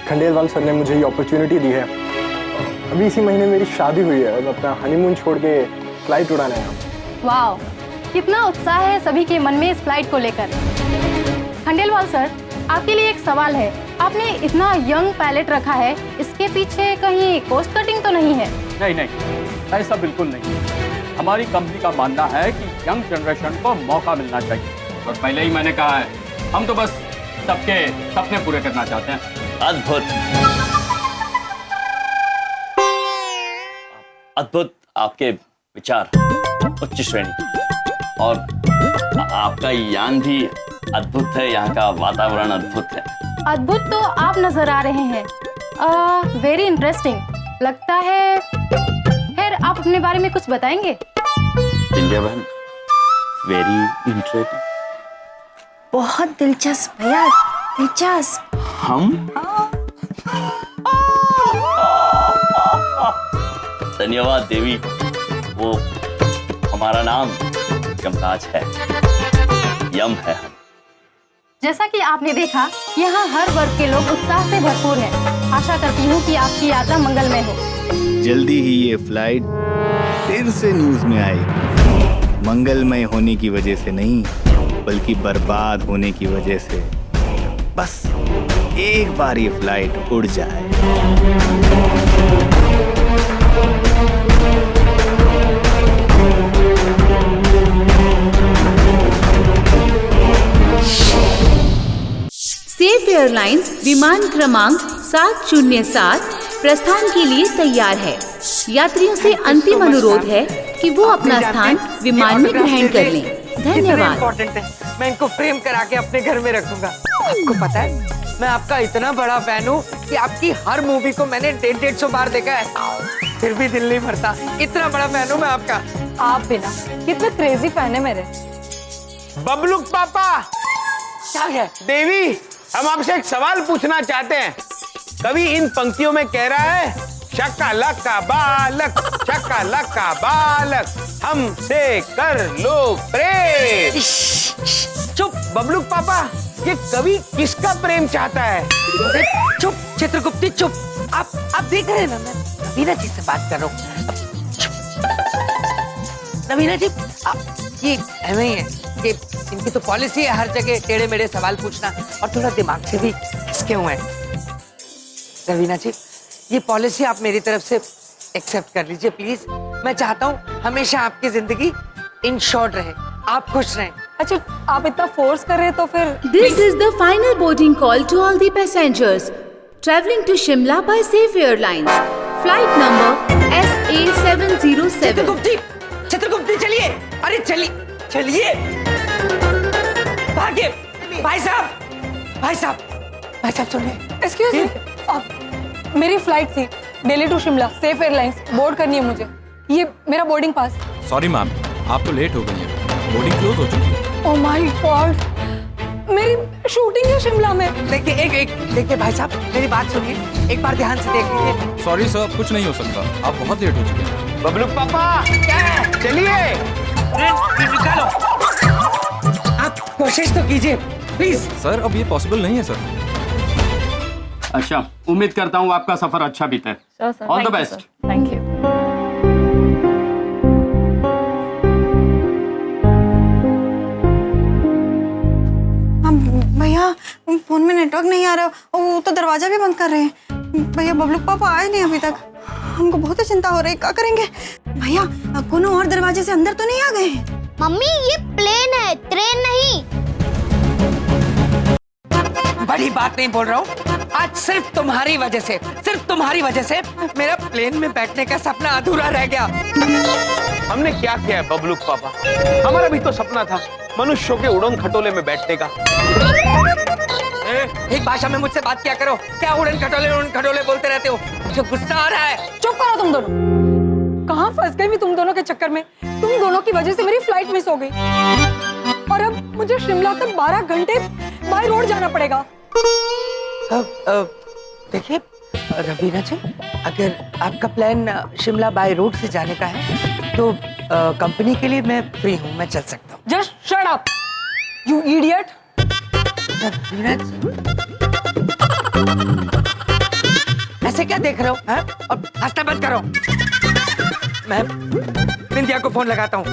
F: खंडेलवाल सर ने मुझे ये अपॉर्चुनिटी दी है। अभी इसी महीने मेरी शादी हुई है और अपना हनीमून छोड़ के फ्लाइट उड़ाना है।
N: वाह, कितना उत्साह है सभी के मन में इस फ्लाइट को लेकर। खंडेलवाल सर, आपके लिए एक सवाल है, आपने इतना यंग पायलट रखा है, इसके पीछे कहीं कॉस्ट कटिंग तो नहीं है?
O: नहीं नहीं, ऐसा बिल्कुल नहीं। हमारी कंपनी का मानना है कि यंग जनरेशन को मौका मिलना चाहिए और पहले ही मैंने कहा है, हम तो बस सबके सपने पूरे करना चाहते हैं।
B: अद्भुत, अद्भुत आपके विचार, उच्च श्रेणी, और आपका यान भी अद्भुत है, यहाँ का वातावरण अद्भुत है।
N: अद्भुत तो आप नजर आ रहे हैं, वेरी इंटरेस्टिंग लगता है। खैर, आप अपने बारे में कुछ बताएंगे?
B: इंडिया बहन, वेरी इंटरेस्टिंग,
M: बहुत दिलचस्प भैया, दिलचस्प।
B: हम धन्यवाद देवी, वो हमारा नाम यमराज है, यम है हम।
N: जैसा कि आपने देखा, यहाँ हर वर्ग के लोग उत्साह से भरपूर हैं। आशा करती हूँ कि आपकी यात्रा मंगलमय हो।
P: जल्दी ही ये फ्लाइट फिर से न्यूज में आएगी, मंगलमय होने की वजह से नहीं, बल्कि बर्बाद होने की वजह से। बस एक बार ये फ्लाइट उड़ जाए।
E: सेफ एयरलाइंस विमान क्रमांक 707 प्रस्थान के लिए तैयार है। यात्रियों से अंतिम अनुरोध है कि वो अपना स्थान विमान में ग्रहण कर लें। धन्यवाद।
D: इम्पोर्टेंट है, मैं इनको फ्रेम करा के अपने घर में रखूंगा। आपको पता है, मैं आपका इतना बड़ा फैन हूँ कि आपकी हर मूवी को मैंने 150 बार देखा है, फिर भी दिल नहीं भरता। इतना बड़ा फैन हूँ मैं आपका।
K: आप भी ना, कितने क्रेजी फैन है मेरे।
C: बबलुक पापा,
D: क्या है?
C: देवी, हम आपसे एक सवाल पूछना चाहते हैं। कवि इन पंक्तियों में कह रहा है, शक्का बालक, शक्का बालक, हमसे कर लो प्रेम।
D: चुप बबलुक पापा, ये कवि किसका प्रेम चाहता है? चुप चित्रगुप्ती, चुप। आप देख रहे हैं ना, मैं नवीना जी से बात कर रहा हूँ। नवीना जी, ये ऐसे ही है, ये इनकी तो पॉलिसी है हर जगह टेढ़े मेढ़े सवाल पूछना, और थोड़ा दिमाग से भी इसके हुए हैं। रवीना जी, ये पॉलिसी आप मेरी तरफ से एक्सेप्ट कर लीजिए प्लीज। मैं चाहता हूँ हमेशा आपकी जिंदगी इन शॉर्ट रहे, आप खुश रहें।
K: अच्छा, आप इतना फोर्स कर रहे हैं तो फिर।
E: This is the final boarding call to all the passengers traveling to Shimla by Safe Airlines. Flight number SA707.
D: चित्रगुप्ती चलिए, अरे चलिए भाग्य। भाई साहब सुनिए।
K: एक्सक्यूज मी, मेरी फ्लाइट थी Delhi to Shimla, safe airlines, board करनी है मुझे। ये मेरा बोर्डिंग पास।
Q: सॉरी मैम, आप तो लेट हो गई हैं, बोर्डिंग क्लोज हो चुकी है।
K: ओह माय गॉड, मेरी शूटिंग है शिमला में।
D: देखिए भाई साहब, मेरी बात सुनिए, एक बार ध्यान से देख लीजिए।
Q: सॉरी सर, कुछ नहीं हो सकता, आप बहुत लेट हो चुके हैं।
C: बबलुक पापा, क्या है? चलिए,
D: निकालो, आप कोशिश तो कीजिए प्लीज।
Q: सर, अब ये पॉसिबल नहीं है सर।
O: अच्छा, उम्मीद करता हूँ आपका सफर अच्छा बीते। All the best.
K: Thank you.
M: भैया, फोन में नेटवर्क नहीं आ रहा, वो तो दरवाजा भी बंद कर रहे हैं। भैया, बबलुक पापा आए नहीं अभी तक, हमको बहुत चिंता हो रही है, क्या करेंगे? भैया, कोनो और दरवाजे से अंदर तो नहीं आ गए?
G: मम्मी, ये प्लेन है, ट्रेन नहीं।
D: बड़ी बात नहीं बोल रहा हूँ, आज सिर्फ तुम्हारी वजह से मेरा प्लेन में बैठने का सपना अधूरा रह गया।
C: हमने क्या किया है बबलू पापा? हमारा भी तो सपना था मनुष्यों के उड़न खटोले में बैठने का।
D: एक भाषा में मुझसे बात क्या करो। क्या उड़न खटोले बोलते रहते हो? मुझे गुस्सा आ रहा है।
K: चुप करो तुम दोनों। कहाँ फंस गई मैं तुम दोनों के चक्कर में। तुम दोनों की वजह से मेरी फ्लाइट मिस हो गई और अब मुझे शिमला तक 12 घंटे बाय रोड जाना पड़ेगा।
D: देखिए रवीना जी, अगर आपका प्लान शिमला बाय रोड से जाने का है तो कंपनी के लिए मैं फ्री हूँ, मैं चल सकता हूँ।
K: Just shut up you idiot.
D: ऐसे क्या देख रहे हो? और हंसना बंद करो। मैं बिंदिया को फोन लगाता हूँ।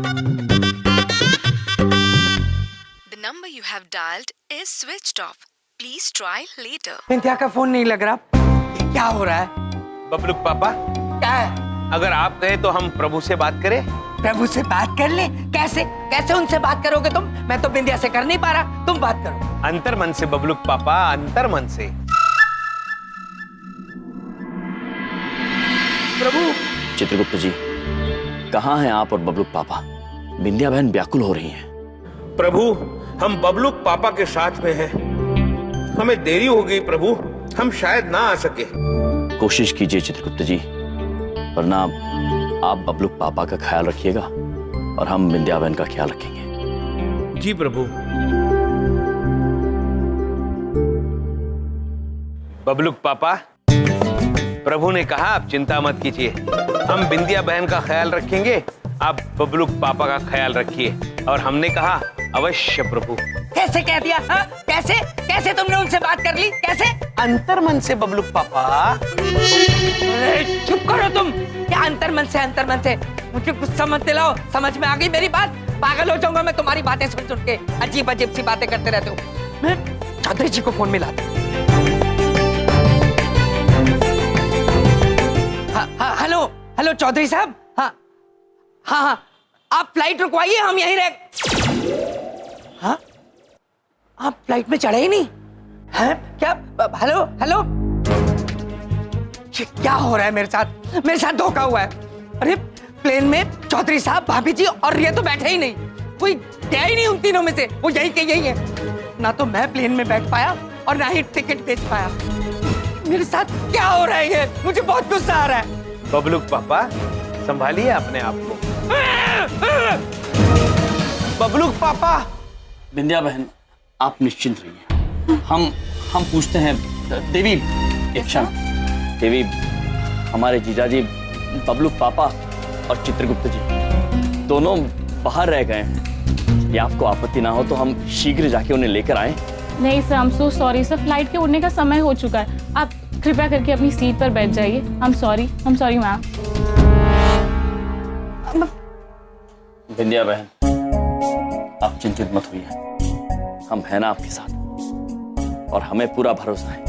R: The number you have dialed is switched off. Please try later.
D: बिंदिया का फोन नहीं लग रहा। क्या हो रहा है?
C: बबलू पापा,
D: क्या है?
C: अगर आप कहें तो हम प्रभु से बात करें।
D: प्रभु से बात कर ले? कैसे उनसे बात करोगे तुम? मैं तो बिंदिया से कर नहीं पा रहा, तुम बात करो।
C: अंतर मन से बबलू पापा, अंतर मन से।
B: प्रभु। चित्रगुप्त जी, कहाँ हैं आप और बबलू पापा? बिंदिया बहन व्याकुल हो रही हैं।
C: प्रभु, हम बबलू पापा के साथ में हैं। हमें देरी हो गई प्रभु, हम शायद ना आ सके।
B: कोशिश कीजिए चित्रगुप्त जी, वरना आप बबलू पापा का ख्याल रखिएगा और हम बिंदिया बहन का ख्याल रखेंगे।
C: जी प्रभु। बबलू पापा, प्रभु ने कहा आप चिंता मत कीजिए, हम बिंदिया बहन का ख्याल रखेंगे, आप बबलू पापा का ख्याल रखिए। और हमने कहा अवश्य प्रभु।
D: कैसे कह दिया? कैसे तुमने उनसे बात कर ली? कैसे?
C: अंतर मन से बबलू पापा।
D: चुप करो तुम। क्या अंतर मन से? मुझे गुस्सा मत दिलाओ। समझ में आ गई मेरी बात? पागल हो जाऊंगा मैं तुम्हारी बातें सुन के। अजीब सी बातें करते रहते हो। मैं चौधरी जी को फोन मिलाता हूँ। हेलो चौधरी साहब। हाँ, आप फ्लाइट रुकवाइए, हम यहीं रह। हाँ, आप फ्लाइट में चढ़े ही नहीं हैं? क्या? हेलो, ये क्या हो रहा है मेरे साथ धोखा हुआ है। अरे प्लेन में चौधरी साहब, भाभी जी और ये तो बैठे ही नहीं, कोई गया ही नहीं उन तीनों में से। वो यही के यही है। ना तो मैं प्लेन में बैठ पाया और ना ही टिकट बेच पाया। मेरे साथ क्या हो रहा है ये? मुझे बहुत गुस्सा आ रहा है।
C: बबलू पापा, संभालिए अपने आप को। बबलू पापा।
B: बिंदिया बहन, आप निश्चिंत रहिए। हम पूछते हैं। देवी, एक क्षण। देवी, हमारे जीजाजी बबलू पापा और चित्रगुप्त जी दोनों बाहर रह गए हैं। ये आपको आपत्ति ना हो तो हम शीघ्र जाके उन्हें लेकर आए।
S: नहीं sir, I'm so sorry sir, flight के उड़ने का समय हो चुका है। आप कृपया करके अपनी सीट पर बैठ जाइए। I'm sorry ma'am.
B: बिंदिया बहन, आप चिंतित मत होइए, हम हैं ना आपके साथ और हमें पूरा भरोसा है।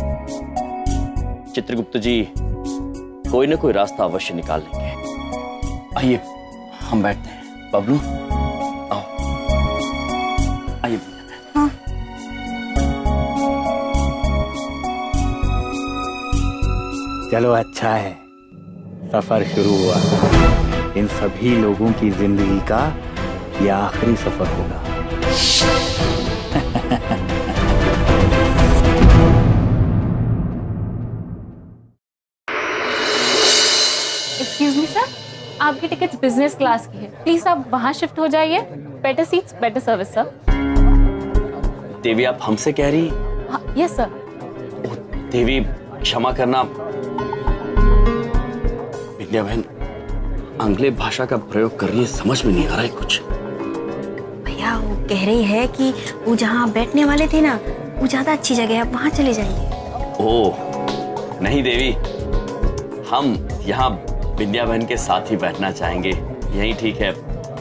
B: चित्रगुप्त जी कोई ना कोई रास्ता अवश्य निकाल लेंगे। आइए हम बैठते हैं। बबलू आओ, आइए।
S: हाँ।
P: चलो अच्छा है, सफर शुरू हुआ। इन सभी लोगों की जिंदगी का ये आखिरी सफर होगा।
S: एक्सक्यूज मी सर, आपकी टिकट बिजनेस क्लास की है, प्लीज आप वहां शिफ्ट हो जाइए। Better seats, better service sir.
B: Devi, आप हमसे कह रही?
S: हाँ, यस सर।
B: देवी, क्षमा करना। बिंदिया बहन आंग्लेय भाषा का प्रयोग कर रही है, समझ में नहीं आ रहा है कुछ।
G: भैया वो कह रही है कि वो जहाँ बैठने वाले थे ना, वो ज्यादा अच्छी जगह है, आप वहाँ चले जाइए।
B: ओह नहीं देवी, हम यहाँ बिंदिया बहन के साथ ही बैठना चाहेंगे, यही ठीक है।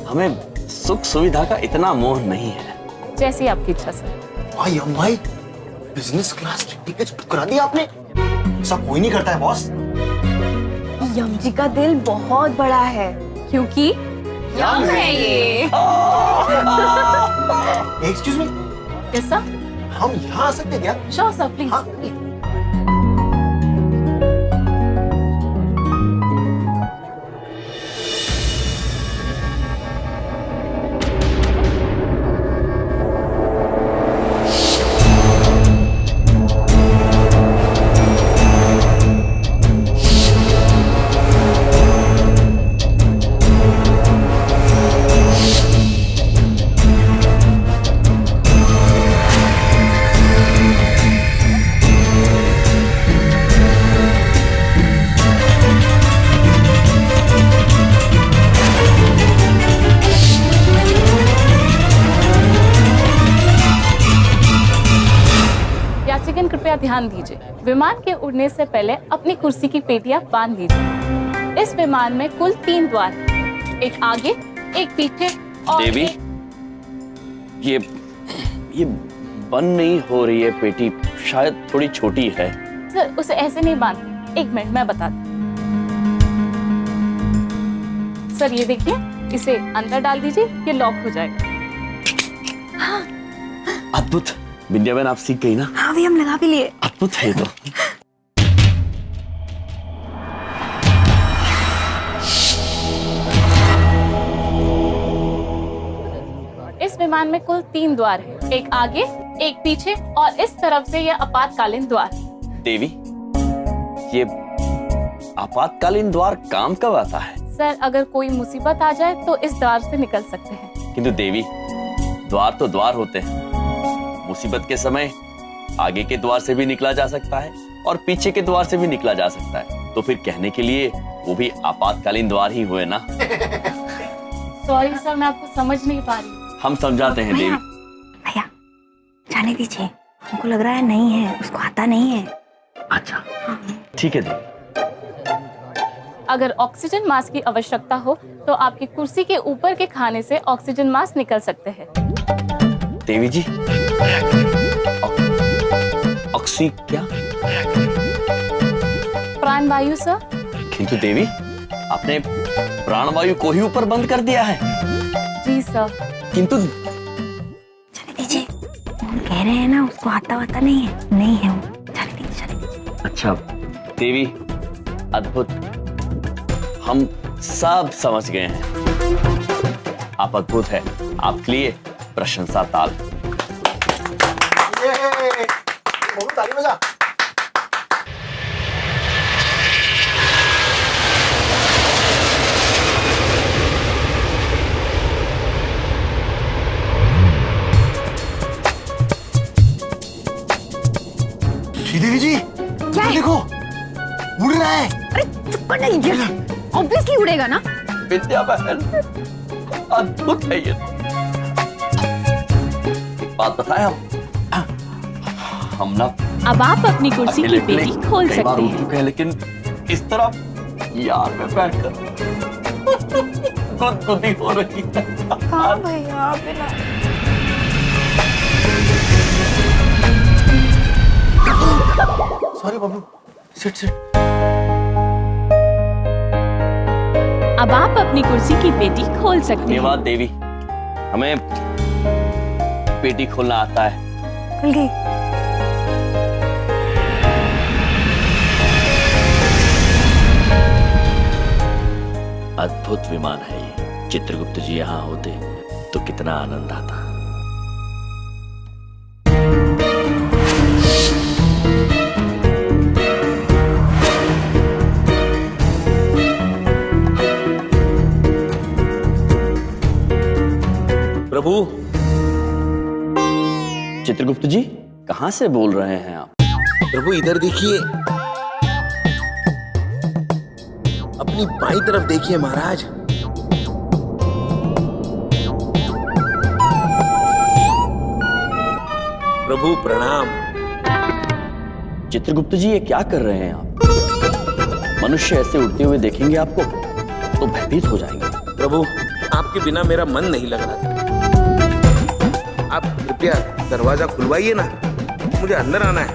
B: हमें सुख सुविधा का इतना मोह नहीं है।
S: जैसी आपकी इच्छा सर।
F: भाई बिजनेस क्लास टिकट बुक करा दी आपने? ऐसा कोई नहीं करता है बॉस।
G: यम जी का दिल बहुत बड़ा है, क्योंकि यम है ये।
F: Excuse me,
S: yes sir.
F: हम यहाँ आ सकते हैं क्या?
S: Sure sir, please. ध्यान दीजिए, विमान के उड़ने से पहले अपनी कुर्सी की पेटियां बांध लीजिए। इस विमान में कुल 3 द्वार हैं, एक आगे, एक पीछे और
B: देवी, ये बंद नहीं हो रही है पेटी, शायद थोड़ी छोटी है।
S: सर उसे ऐसे नहीं बांधते, 1 मिनट मैं बताती हूँ। सर ये देखिए, इसे अंदर डाल दीजिए, ये लॉक हो जाएगा।
B: अद्भुत, विद्या बहन आप सीख गई ना?
M: हाँ भी हम लगा भी लिए।
B: अद्भुत है तो।
S: इस विमान में कुल 3 द्वार हैं, एक आगे, एक पीछे और इस तरफ से यह आपातकालीन द्वार।
B: देवी, ये आपातकालीन द्वार काम कब आता है?
S: सर अगर कोई मुसीबत आ जाए तो इस द्वार से निकल सकते हैं।
B: किंतु देवी, द्वार तो द्वार होते हैं, मुसीबत के समय आगे के द्वार से भी निकला जा सकता है और पीछे के द्वार से भी निकला जा सकता है, तो फिर कहने के लिए वो भी आपातकालीन द्वार ही हुए ना।
S: सॉरी सर, मैं आपको समझ नहीं पा रही।
B: हम समझाते हैं देवी।
M: भैया जाने दीजिए, हमको लग रहा है नहीं है, उसको आता नहीं है।
B: अच्छा ठीक है देवी।
S: अगर ऑक्सीजन मास्क की आवश्यकता हो तो आपकी कुर्सी के ऊपर के खाने से ऑक्सीजन मास्क निकल सकते हैं।
B: देवी जी, ऑक्सी क्या?
S: प्राणवायु सर।
B: किंतु देवी, आपने प्राणवायु को ही ऊपर बंद कर दिया है।
S: जी सर।
B: किंतु
M: जाने दीजिए, हम कह रहे हैं ना उसको आता वाता नहीं है, नहीं है वो। जाने दीजिए।
B: अच्छा देवी, अद्भुत, हम सब समझ गए हैं। आप अद्भुत है, आपके लिए प्रशंसा ताल।
L: श्रीदेवी जी,
K: क्या है?
L: देखो उड़ रहा है।
K: अरे चुप कर नहीं गया, ऑब्वियसली उड़ेगा ना।
B: विद्या बहन, अद्भुत है ये। एक बात बताएं, हम ना
J: अब आप अपनी कुर्सी की पेटी खोल
B: कई बार
J: सकते
B: उठ
J: हैं।
B: चुके हैं, लेकिन इस तरह यार में बैठकर गुदगुदी हो रही है।
M: कहाँ भैया बिना
L: सॉरी बाबू, सिट।
J: अब आप अपनी कुर्सी की पेटी खोल सकते हैं।
B: धन्यवाद देवी, हमें पेटी खोलना आता है।
M: खुल गई।
B: अद्भुत विमान है ये। चित्रगुप्त जी यहाँ होते तो कितना आनंद आता। प्रभु, चित्रगुप्त जी कहाँ से बोल रहे हैं आप?
C: प्रभु इधर देखिए, अपनी बाईं तरफ देखिए महाराज। प्रभु प्रणाम।
B: चित्रगुप्त जी ये क्या कर रहे हैं आप? मनुष्य ऐसे उड़ते हुए देखेंगे आपको तो भयभीत हो जाएंगे।
C: प्रभु आपके बिना मेरा मन नहीं लग रहा था, आप कृपया दरवाजा खुलवाइए ना, मुझे अंदर आना है।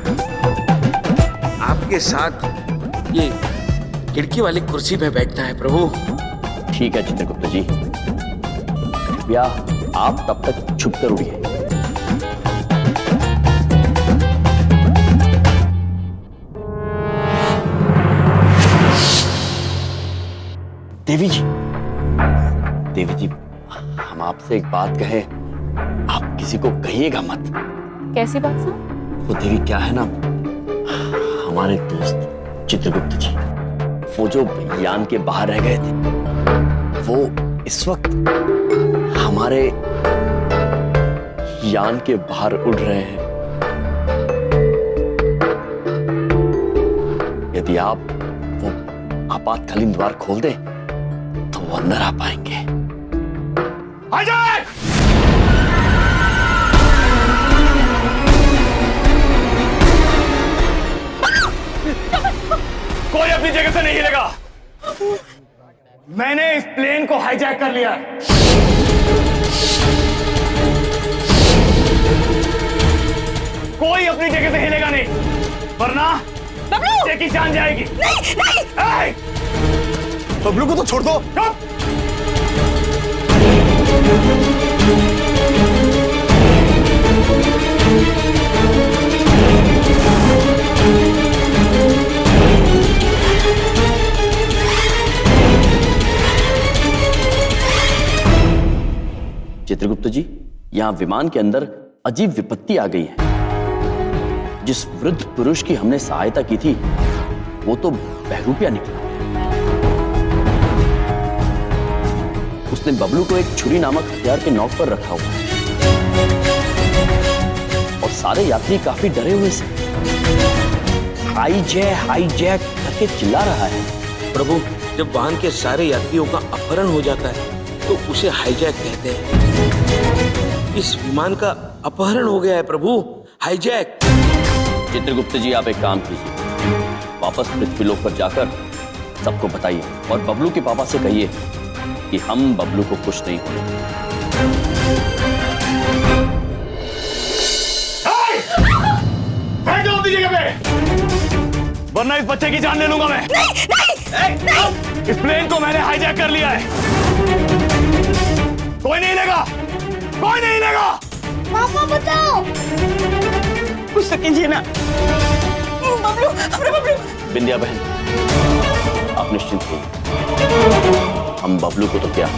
C: आपके साथ ये खिड़की वाली कुर्सी पे बैठना है प्रभु।
B: ठीक है चित्रगुप्त जी, कृपया आप तब तक छुप कर उड़िए। देवी जी, हम आपसे एक बात कहें, आप किसी को कहिएगा मत।
S: कैसी बात सर?
B: वो देवी क्या है ना, हमारे दोस्त चित्रगुप्त जी, वो जो यान के बाहर रह गए थे, वो इस वक्त हमारे यान के बाहर उड़ रहे हैं। यदि आप वो आपातकालीन द्वार खोल दें तो वो अंदर आ पाएंगे।
L: अजय!
H: कोई अपनी जगह से नहीं हिलेगा। मैंने इस प्लेन को हाईजैक कर लिया है। कोई अपनी जगह से हिलेगा नहीं, वरना बबलू की जान जाएगी।
M: नहीं नहीं।
F: बबलू को तो छोड़ दो।
B: चित्रगुप्त जी, यहां विमान के अंदर अजीब विपत्ति आ गई है। जिस वृद्ध पुरुष की हमने सहायता की थी वो तो बहरूपिया निकला। उसने बबलू को एक छुरी नामक हथियार के नोक पर रखा हुआ है और सारे यात्री काफी डरे हुए से हाईजैक करके चिल्ला रहा है।
C: प्रभु, जब वाहन के सारे यात्रियों का अपहरण हो जाता है तो उसे हाईजैक कहते हैं। इस विमान का अपहरण हो गया है प्रभु, हाईजैक।
B: चित्रगुप्त जी, आप एक काम कीजिए, वापस पृथ्वीलोक पर जाकर सबको बताइए और बबलू के पापा से कहिए कि हम बबलू को कुछ नहीं होने
H: बैठो अपनी जगह पे, वरना इस बच्चे की जान ले लूंगा मैं। नहीं। इस प्लेन को मैंने हाईजैक कर लिया है। कोई नहीं लेगा, कोई नहीं लेगा।
M: पापा बताओ, कुछ तो कीजिए ना। बबलू, अरे बबलू।
B: बिंदिया बहन, आप निश्चिंत रहिए, हम बबलू को तो क्या,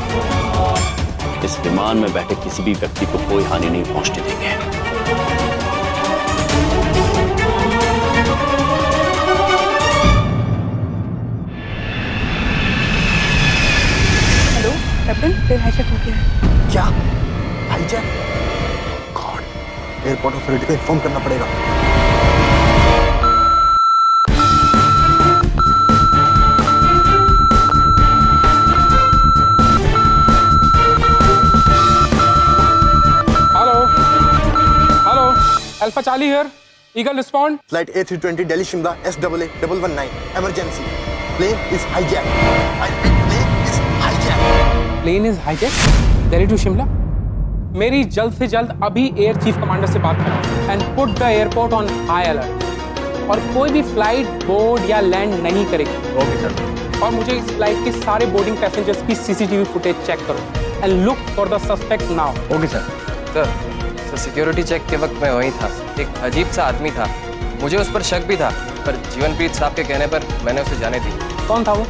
B: इस विमान में बैठे किसी भी व्यक्ति को कोई हानि नहीं पहुंचने देंगे।
K: हेलो कैप्टन, प्लेन हाईजैक हो गया है।
F: क्या हाईजैक? गॉड, एयरपोर्ट अथॉरिटी को इन्फॉर्म करना पड़ेगा।
T: Alpha charlie here, eagle respond.
F: Flight A320 Delhi Shimla SAA 119 emergency, plane is hijack. I repeat, plane is hijack.
T: Plane is hijack Delhi to Shimla. मेरी जल्द से जल्द अभी एयर चीफ कमांडर से बात कराओ and put the airport on high alert, और कोई भी फ्लाइट बोर्ड या लैंड नहीं करेगी।
C: Okay sir.
T: और मुझे इस फ्लाइट के सारे बोर्डिंग पैसेंजर्स की CCTV फुटेज चेक करो and look for the suspect now.
I: Okay sir. Sir, security check के वक्त मैं वहीं था। एक अजीब सा आदमी था, मुझे उस पर शक भी था, पर जीवनप्रीत साहब के कहने पर मैंने उसे जाने दी।
T: कौन था वो?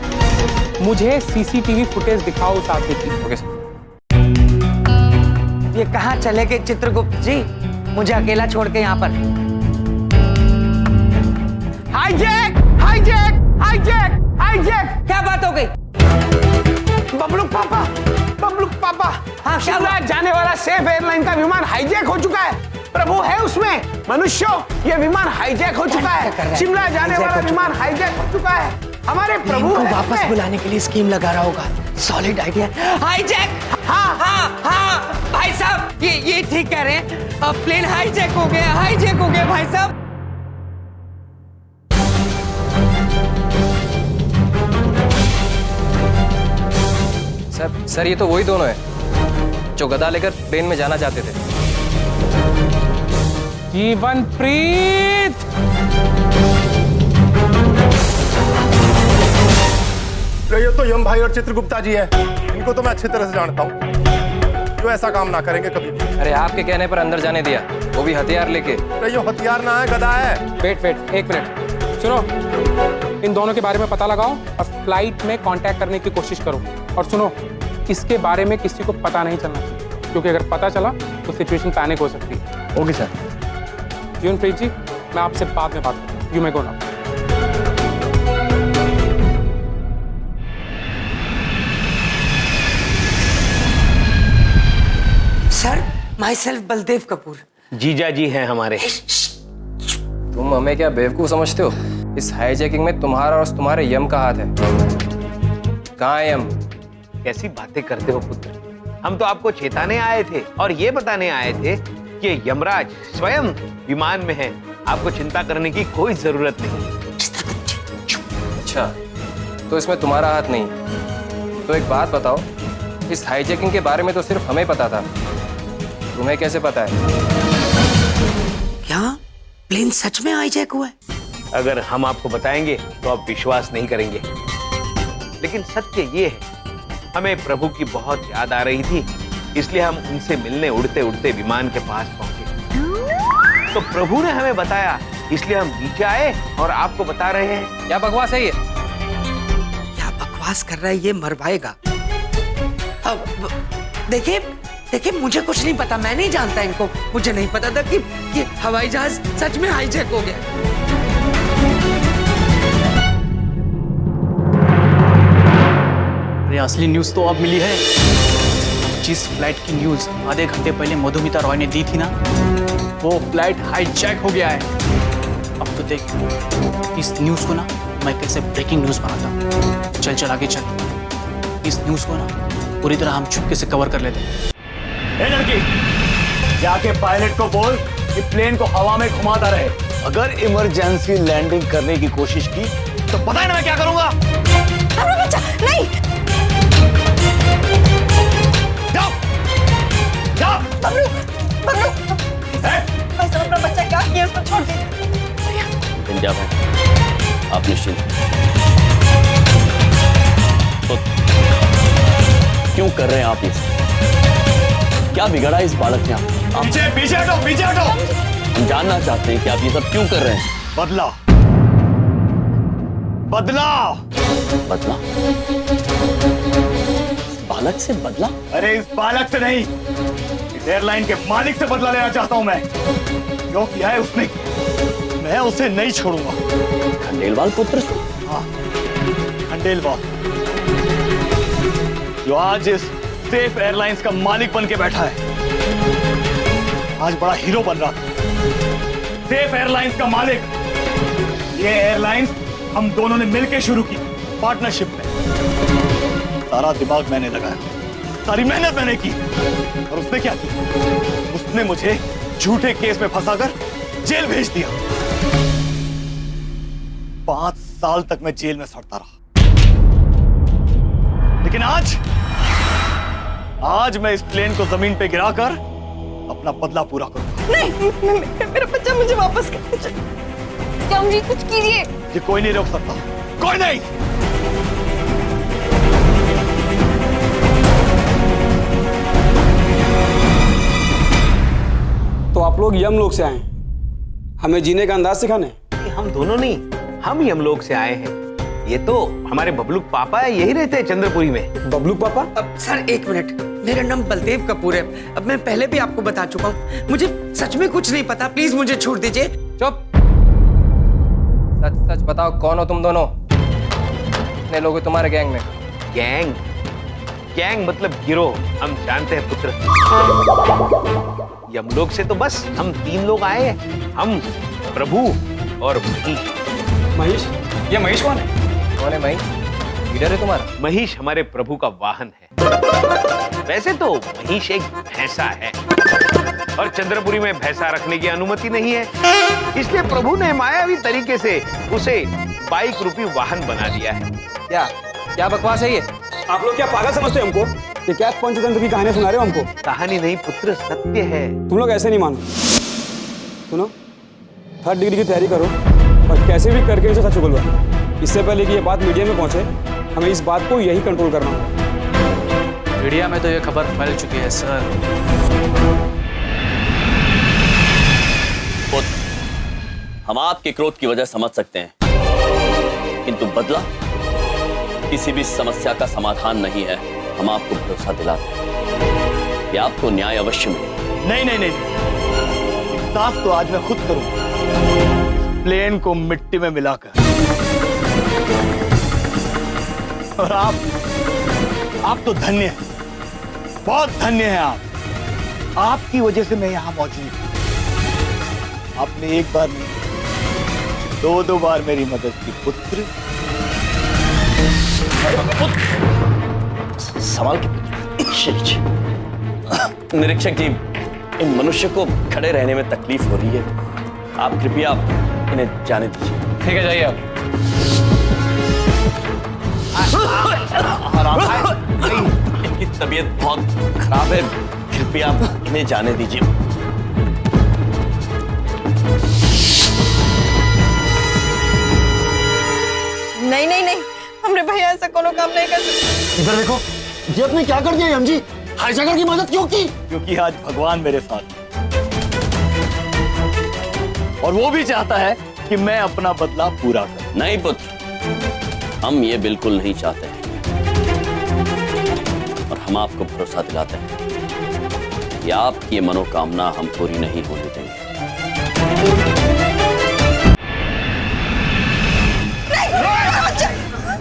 T: मुझे CCTV फुटेज दिखाओ उस आदमी की।
I: Okay sir.
D: ये कहाँ चले गए चित्रगुप्त जी, मुझे अकेला छोड़ के यहाँ पर?
C: Hijack, hijack, hijack, hijack.
D: क्या बात हो गई?
C: बबलू पापा, बबलू पापा,
D: हाँ,
C: शिमला जाने वाला सेफ एयरलाइन का विमान हाईजैक हो चुका है। प्रभु है उसमें, मनुष्यों, ये विमान हाईजैक हो चुका है। शिमला जाने वाला विमान हाईजैक हो चुका है। हमारे प्रभु
D: को
C: है
D: वापस बुलाने के लिए स्कीम लगा रहा होगा। Solid idea. हाईजैक। हाँ हाँ हाँ भाई साहब, ये ठीक कह रहे हैं। अब प्लेन हाईजैक हो गया, हाईजैक हो गया भाई साहब।
I: सर, ये तो वही दोनों हैं जो गदा लेकर प्लेन में जाना चाहते थे।
T: जीवनप्रीत,
F: ये तो यम भाई और चित्रगुप्ता जी है। इनको तो मैं अच्छी तरह से जानता हूँ, जो ऐसा काम ना करेंगे कभी भी।
I: अरे आपके कहने पर अंदर जाने दिया, वो भी हथियार लेके।
F: अरे ये हथियार ना है, गदा है।
T: वेट, एक मिनट सुनो। इन दोनों के बारे में पता लगाओ और फ्लाइट में कांटेक्ट करने की कोशिश करो। और सुनो, इसके बारे में किसी को पता नहीं चलना चाहिए, क्योंकि अगर पता चला तो सिचुएशन पैनिक हो सकती है।
I: Okay sir.
T: जीवनप्रीत जी, मैं आपसे बाद में बात करूँ। You may go now.
D: Sir, my self Baldev Kapoor.
C: जीजा जी हैं हमारे।
I: तुम हमें क्या बेवकूफ समझते हो? इस हाईजैकिंग में तुम्हारा और तुम्हारे यम का हाथ है। कहाँ है यम?
C: कैसी बातें करते हो पुत्र, हम तो आपको चेताने आए थे और ये बताने आए थे कि यमराज स्वयं विमान में है। आपको चिंता करने की कोई जरूरत नहीं।
I: अच्छा, तो इसमें तुम्हारा हाथ नहीं। तो एक बात बताओ, इस हाईजैकिंग के बारे में तो सिर्फ हमें पता था, तुम्हें कैसे पता है?
D: क्या प्लेन सच में हाईजैक हुआ है?
C: अगर हम आपको बताएंगे तो आप विश्वास नहीं करेंगे, लेकिन सत्य ये है, हमें प्रभु की बहुत याद आ रही थी, इसलिए हम उनसे मिलने उड़ते उड़ते विमान के पास पहुंचे। तो प्रभु ने हमें बताया, इसलिए हम नीचे आए और आपको बता रहे हैं।
I: क्या बकवास है ये?
D: क्या बकवास कर रहा है ये, मरवाएगा। अब देखिए देखिए, मुझे कुछ नहीं पता, मैं नहीं जानता इनको। मुझे नहीं पता था कि ये हवाई जहाज सच में हाईजैक हो गया।
U: अरे असली न्यूज तो अब मिली है। जिस फ्लाइट की न्यूज आधे घंटे पहले मधुमिता रॉय ने दी थी ना, वो फ्लाइट हाईजैक हो गया है। अब तो देख इस न्यूज को ना मैं कैसे ब्रेकिंग न्यूज बनाता हूँ। चल चल आगे चल, इस न्यूज को ना पूरी तरह हम चुपके से कवर कर लेते हैं।
H: लड़की, जाके पायलट को बोल कि प्लेन को हवा में घुमाता रहे। अगर इमरजेंसी लैंडिंग करने की कोशिश की तो पता है ना मैं क्या करूंगा?
M: बच्चा नहीं।
H: जाओ जाओ।
M: बबलू बबलू, बस अपना बच्चा क्या किया, उसको छोड़ दे।
B: पंजाब है, आप निश्चिंत। तो क्यों कर रहे हैं आप ये? क्या बिगड़ा इस बालक ने? आप
H: पीछे पीछे हटो, पीछे हटो।
B: हम जानना चाहते हैं कि आप ये सब क्यों कर रहे हैं।
H: बदला बदला
B: बदला? इस बालक से बदला?
H: अरे इस बालक से नहीं, इस एयरलाइन के मालिक से बदला लेना चाहता हूं मैं। जो किया है उसने, मैं उसे नहीं छोड़ूंगा।
B: खंडेलवाल पुत्र से?
H: हाँ, खंडेलवाल, जो आज इस सेफ एयरलाइंस का मालिक बन के बैठा है, आज बड़ा हीरो बन रहा था। सेफ एयरलाइंस का मालिक। ये एयरलाइंस हम दोनों ने मिलकर शुरू की, पार्टनरशिप में। सारा दिमाग मैंने लगाया, सारी मेहनत मैंने की, और उसने क्या किया? उसने मुझे झूठे केस में फंसाकर जेल भेज दिया। 5 साल तक मैं जेल में सड़ता रहा, लेकिन आज मैं इस प्लेन को जमीन पे गिराकर अपना बदला पूरा करूंगा।
M: नहीं, मेरा बच्चा मुझे वापस कर। जी कुछ कीजिए।
H: ये कोई नहीं रोक सकता, कोई नहीं।
T: तो आप लोग यमलोक से आए, हमें जीने का अंदाज सिखाने?
C: हम दोनों नहीं, हम यमलोक से आए हैं। ये तो हमारे बबलूक पापा है, यही रहते हैं चंद्रपुरी में।
T: बबलूक पापा?
D: अब सर एक मिनट, मेरा नाम बलदेव कपूर है। अब मैं पहले भी आपको बता चुका हूँ, मुझे सच में कुछ नहीं पता, प्लीज मुझे छोड़ दीजिए।
I: चुप। सच सच बताओ, कौन हो तुम दोनों? कितने लोग हैं तुम्हारे गैंग में?
C: गैंग? गैंग मतलब गिरोह, हम जानते हैं पुत्र। यमलोक से तो बस हम 3 लोग आए हैं, हम, प्रभु और महीश।
T: महीश? ये महीश कौन है?
I: कौन है महीश? लीडर है तुम्हारा?
C: महीश हमारे प्रभु का वाहन है। वैसे तो महीश एक भैंसा है, और चंद्रपुरी में भैंसा रखने की अनुमति नहीं है, इसलिए प्रभु ने मायावी तरीके से उसे बाइक रूपी वाहन बना दिया है।
I: क्या क्या बकवास है ये?
T: आप लोग क्या पागल समझते हो हमको? ये क्या पंचतंत्र की कहानी सुना रहे हो हमको?
C: कहानी नहीं पुत्र, सत्य है।
T: तुम लोग ऐसे नहीं मानो। सुनो, 3rd डिग्री की तैयारी करो और कैसे भी करके इसे सच उगलवा। इससे पहले कि ये बात मीडिया में पहुंचे, हमें इस बात को यही कंट्रोल करना होगा।
U: मीडिया में तो ये खबर फैल चुकी है सर।
B: हम आपके क्रोध की वजह समझ सकते हैं, किंतु बदला किसी भी समस्या का समाधान नहीं है। हम आपको भरोसा दिलाते हैं कि आपको न्याय अवश्य मिलेगा।
H: नहीं नहीं नहीं, इंसाफ तो आज मैं खुद करूंगा, प्लेन को मिट्टी में मिलाकर। और आप तो धन्य हैं, बहुत धन्य हैं आप। आपकी वजह से मैं यहां मौजूद हूं। आपने एक बार नहीं, 2 बार मेरी मदद की पुत्र।
B: सवाल की निरीक्षक जी, इन मनुष्य को खड़े रहने में तकलीफ हो रही है, आप कृपया इन्हें जाने दीजिए।
A: ठीक है, जाइए आप।
B: तबीयत बहुत खराब है, कृपया इन्हें जाने दीजिए।
M: नहीं नहीं नहीं, हमरे भैया ऐसा कोनो काम नहीं कर सकते।
F: इधर देखो, ये आपने क्या कर दिया हम जी? हाईजैकर की मदद क्यों की?
H: क्योंकि आज भगवान मेरे साथ है। और वो भी चाहता है कि मैं अपना बदला पूरा करूं।
B: नहीं पुत्र, हम ये बिल्कुल नहीं चाहते हैं। और हम आपको भरोसा दिलाते हैं कि आपकी ये मनोकामना हम पूरी नहीं होने देंगे।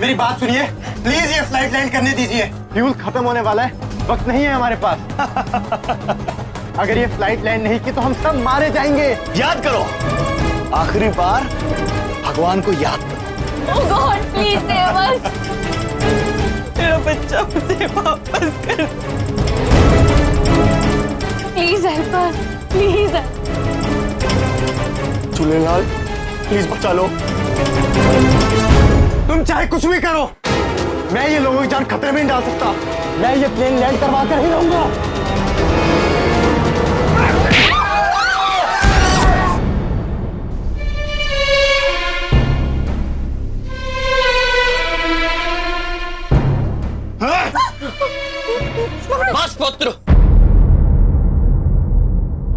F: मेरी बात सुनिए, प्लीज ये फ्लाइट लैंड करने दीजिए। फ्यूल खत्म होने वाला है, वक्त नहीं है हमारे पास। अगर ये फ्लाइट लैंड नहीं की तो हम सब मारे जाएंगे।
H: याद करो, आखिरी बार भगवान को याद करो।
S: Oh God, please save us.
M: मेरा बच्चा मुझे वापस कर।
S: Please help us. Please.
F: Jhulelal, please बचा लो। तुम चाहे कुछ भी करो, मैं ये लोगों की जान खतरे में नहीं डाल सकता। मैं ये प्लेन लैंड करवा कर ही रहूंगा।
B: बस पुत्र,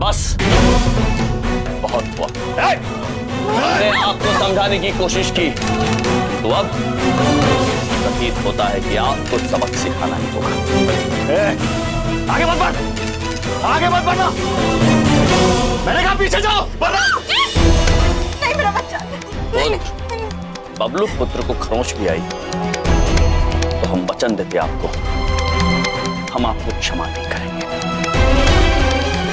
B: बस, बहुत हुआ। मैंने आपको समझाने की कोशिश की, तो अब प्रतीत होता है कि आपको सबक सिखाना ही होगा।
H: आगे मत बढ़, आगे मत बढ़ना। मैंने कहा पीछे जाओ, बढ़ना।
M: नहीं मेरा बच्चा।
B: बबलू पुत्र को खरोंच भी आई तो हम वचन देते आपको, हम आपको क्षमा नहीं करेंगे।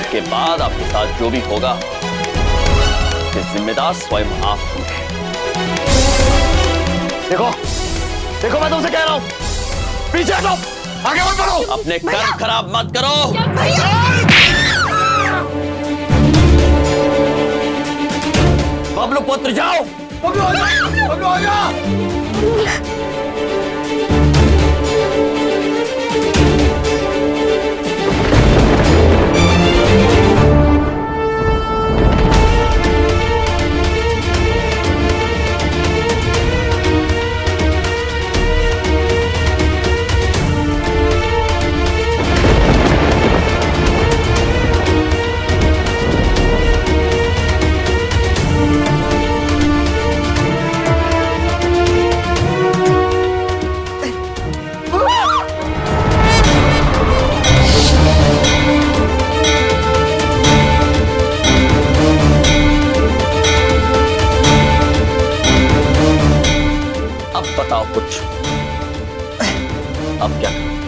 B: इसके बाद आपके साथ जो भी होगा, इसके जिम्मेदार स्वयं आप होंगे।
H: देखो, देखो मैं तुमसे कह रहा हूं, पीछे हटो, आगे मत बढ़ो।
B: अपने कर्म खराब मत करो। बबलू पुत्र जाओ।
H: बबलू आ जा, बबलू आ जा।
B: अब बताओ कुछ, अब क्या करें?